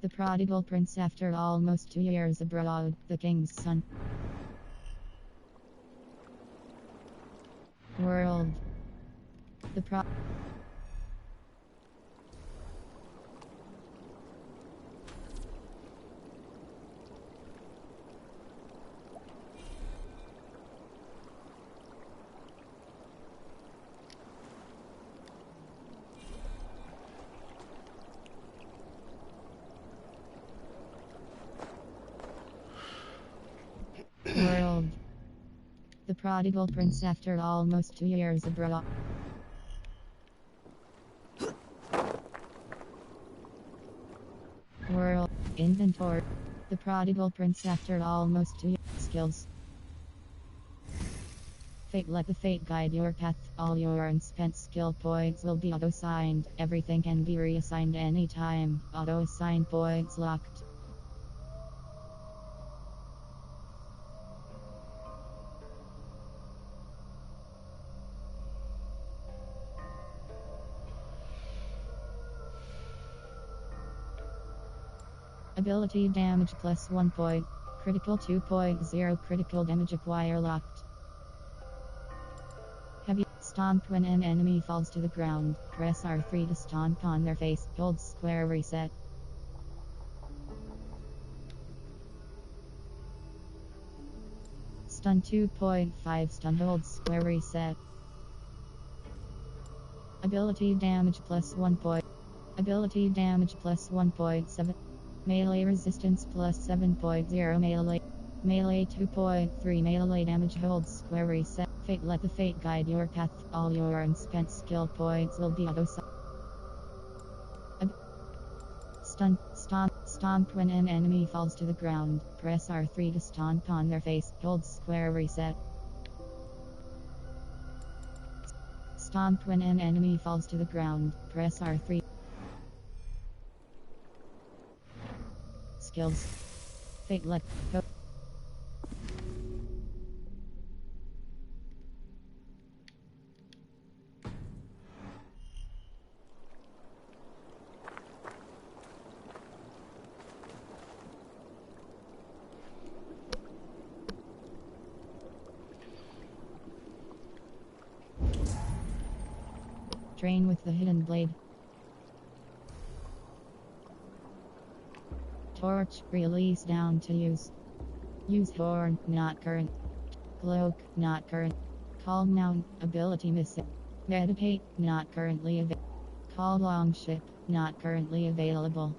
The prodigal prince after almost 2 years abroad, the king's son. World. The World. The prodigal prince after almost 2 years abroad. World. Inventory. The prodigal prince after almost 2 years. Skills. Fate. Let the fate guide your path. All your unspent skill points will be auto-assigned. Everything can be reassigned anytime. Auto-assigned points locked. Ability damage plus 1 point. Critical 2.0. Critical damage acquire locked. Heavy stomp when an enemy falls to the ground. Press R3 to stomp on their face. Hold square reset. Stun 2.5. Stun hold square reset. Ability damage plus 1 point. Ability damage plus 1.7. Melee resistance plus 7.0. Melee 2.3. Melee damage hold square reset. Fate. Let the fate guide your path. All your unspent skill points will be auto-assigned. Stomp when an enemy falls to the ground. Press R3 to stomp on their face. Hold square reset. Stomp when an enemy falls to the ground. Press R3. Skills. Fate. Let go. Train with the hidden blade. Torch, release down to use. Use horn, not current. Cloak, not current. Calm noun, ability missing. Meditate, not currently available. Call longship, not currently available.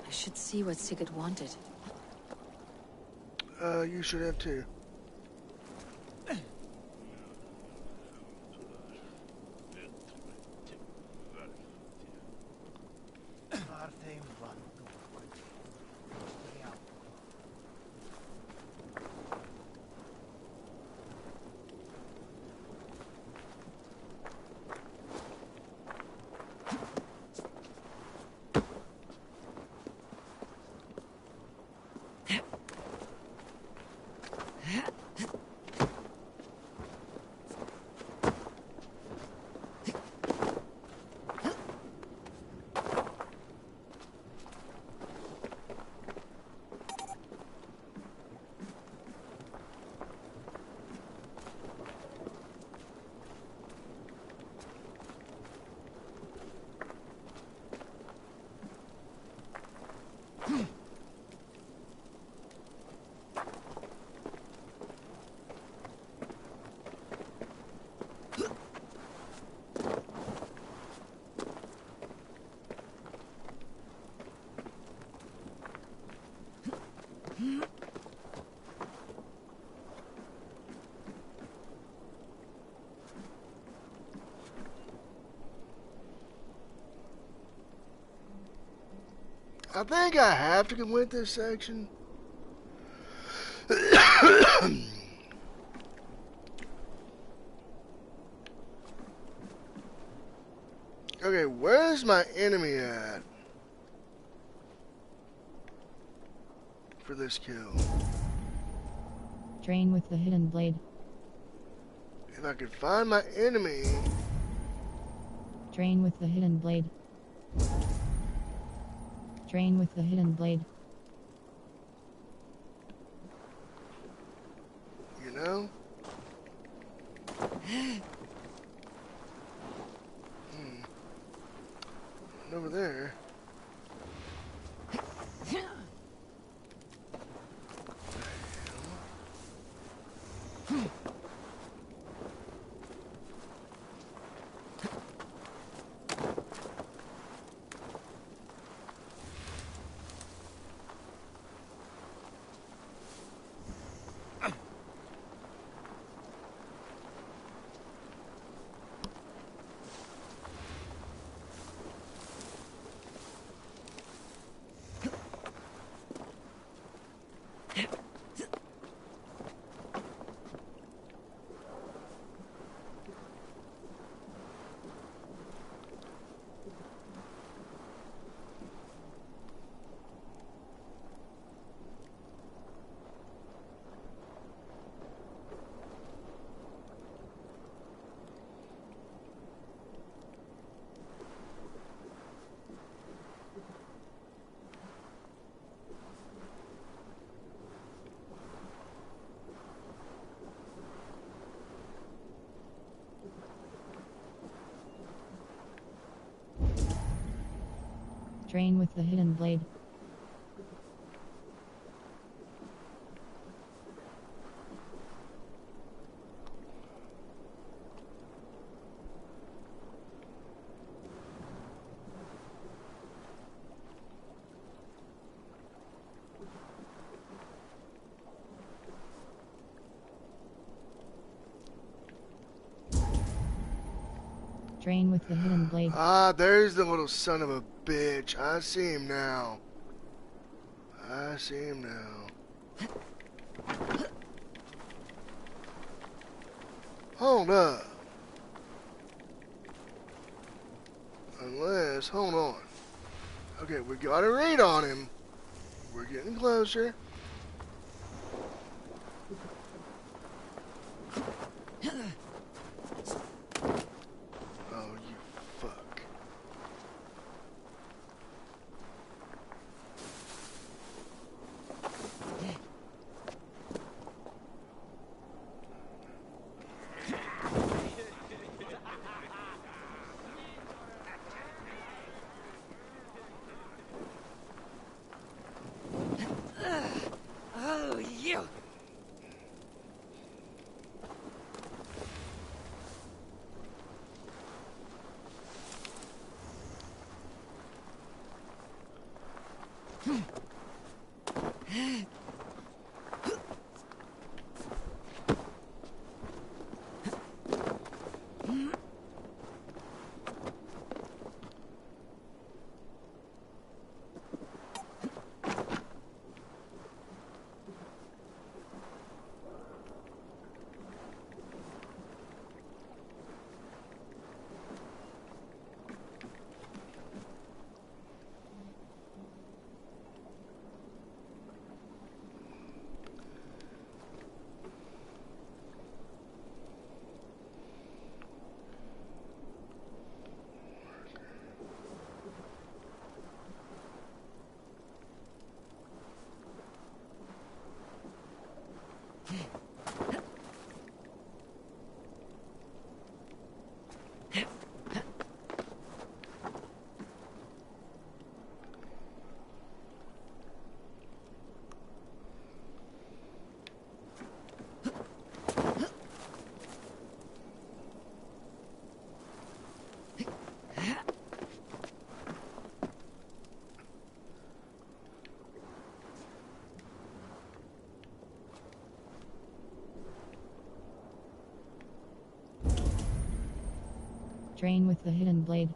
I should see what Sigurd wanted. You should have too. I think I have to complete this section. Okay, where's my enemy at for this kill? Train with the hidden blade. If I could find my enemy. Train with the hidden blade. Train with the hidden blade. You know? Over there. Train with the hidden blade. Train with the hidden blade. Ah, there's the little son of a bitch. I see him now. I see him now. Hold up. Unless, hold on. Okay, we got a read on him. We're getting closer. Oh, you fuck. Oh, you! Train with the hidden blade.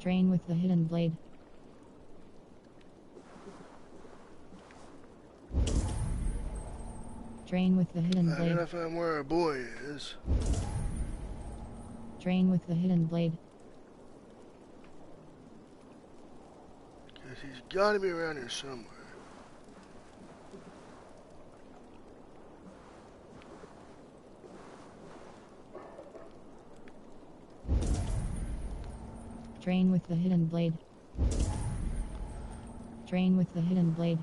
Train with the hidden blade. Train with the hidden I blade. gotta find where our boy is. Train with the hidden blade. Cause he's gotta be around here somewhere. Train with the hidden blade. Train with the hidden blade.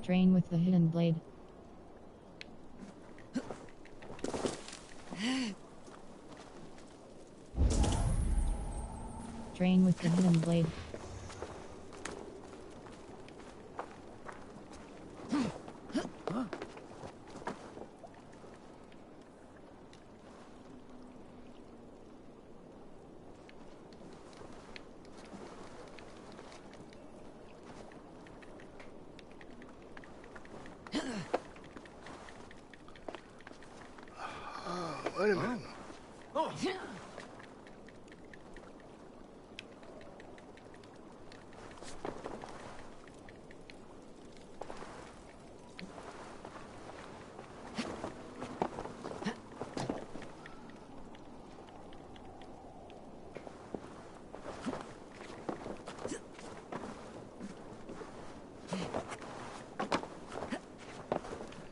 Train with the hidden blade. Train with the hidden blade. Wait a minute. Oh.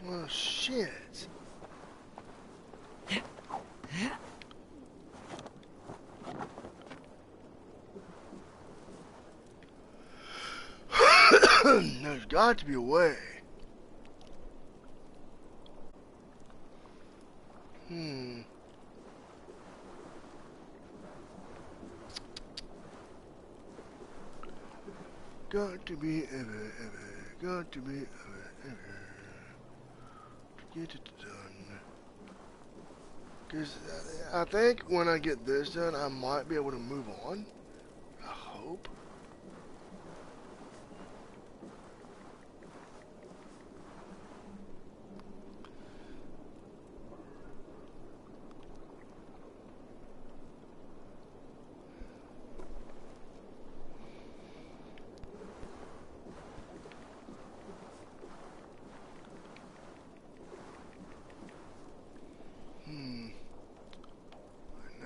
Well, shit. There's got to be a way. Got to be got to be ever to get it done. Because I think when I get this done, I might be able to move on. I hope.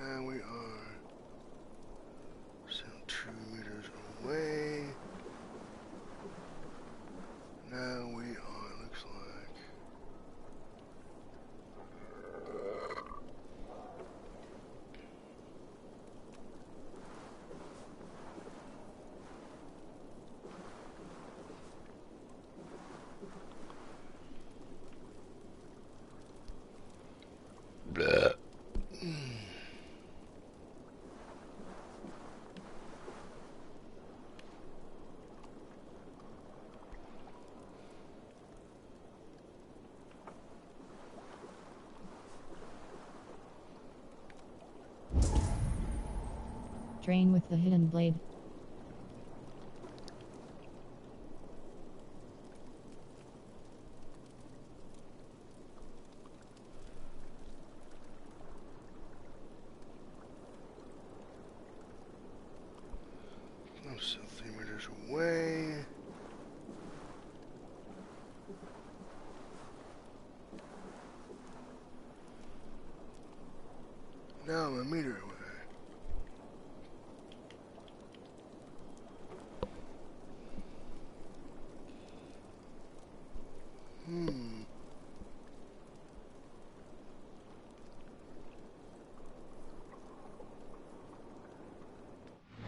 Now we are some 2 meters away. Now we are, looks like. Blah. Train with the hidden blade. I'm still 3 meters away. Now I'm a meter away.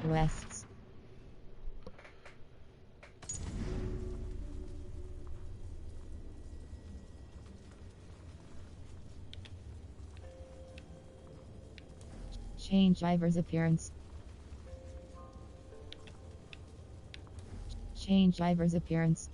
Rests. Change Ivor's appearance. Change Ivor's appearance.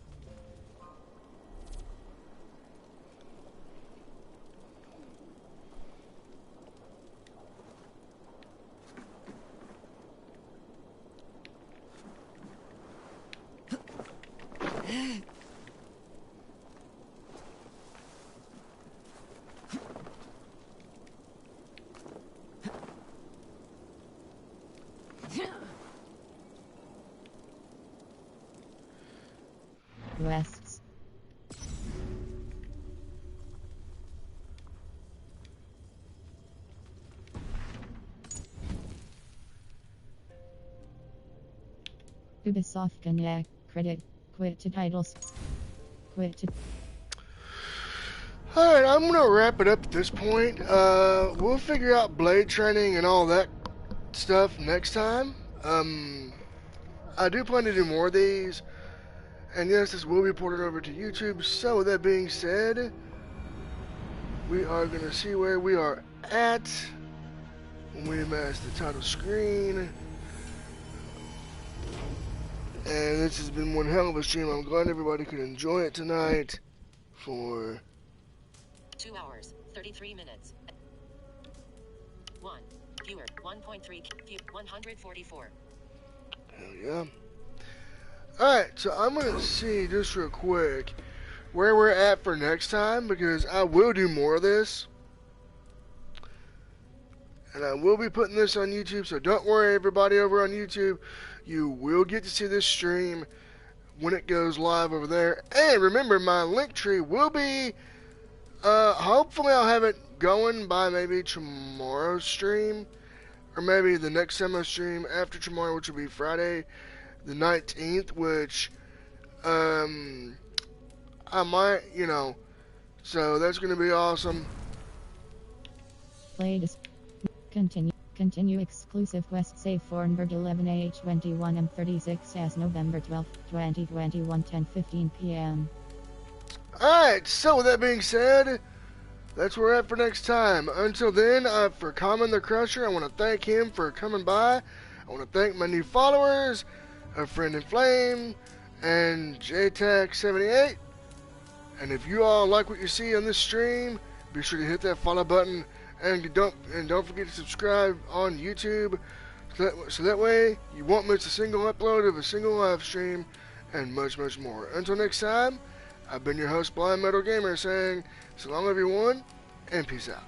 Rests. Ubisoft Connect. Credit. Quit to titles. Quit to... Alright, I'm gonna wrap it up at this point. We'll figure out blade training and all that stuff next time. I do plan to do more of these, And yes, this will be ported over to YouTube. So with that being said, we are going to see where we are at when we mask the title screen. And this has been one hell of a stream. I'm glad everybody could enjoy it tonight for 2 hours, 33 minutes. 1. Viewer, 1.3. View, 144. Hell yeah. Alright, so I'm going to see just real quick where we're at for next time, because I will do more of this. And I will be putting this on YouTube, so don't worry everybody over on YouTube. You will get to see this stream when it goes live over there. And remember, my link tree will be, hopefully I'll have it going by maybe tomorrow's stream. Or maybe the next time I stream after tomorrow, which will be Friday the 19th, which, I might, you know, so that's going to be awesome. Latest. Continue exclusive quest save Fornberg 11AH21 M36 as November 12, 2021 10:15 p.m. Alright, so with that being said, that's where we're at for next time. Until then, for Common the Crusher, I want to thank him for coming by. I want to thank my new followers, A Friend in Flame, and JTAC78. And if you all like what you see on this stream, be sure to hit that follow button, and don't forget to subscribe on YouTube, so that way you won't miss a single upload of a single live stream, and much, much more. Until next time, I've been your host, Blind Metal Gamer, saying so long everyone, and peace out.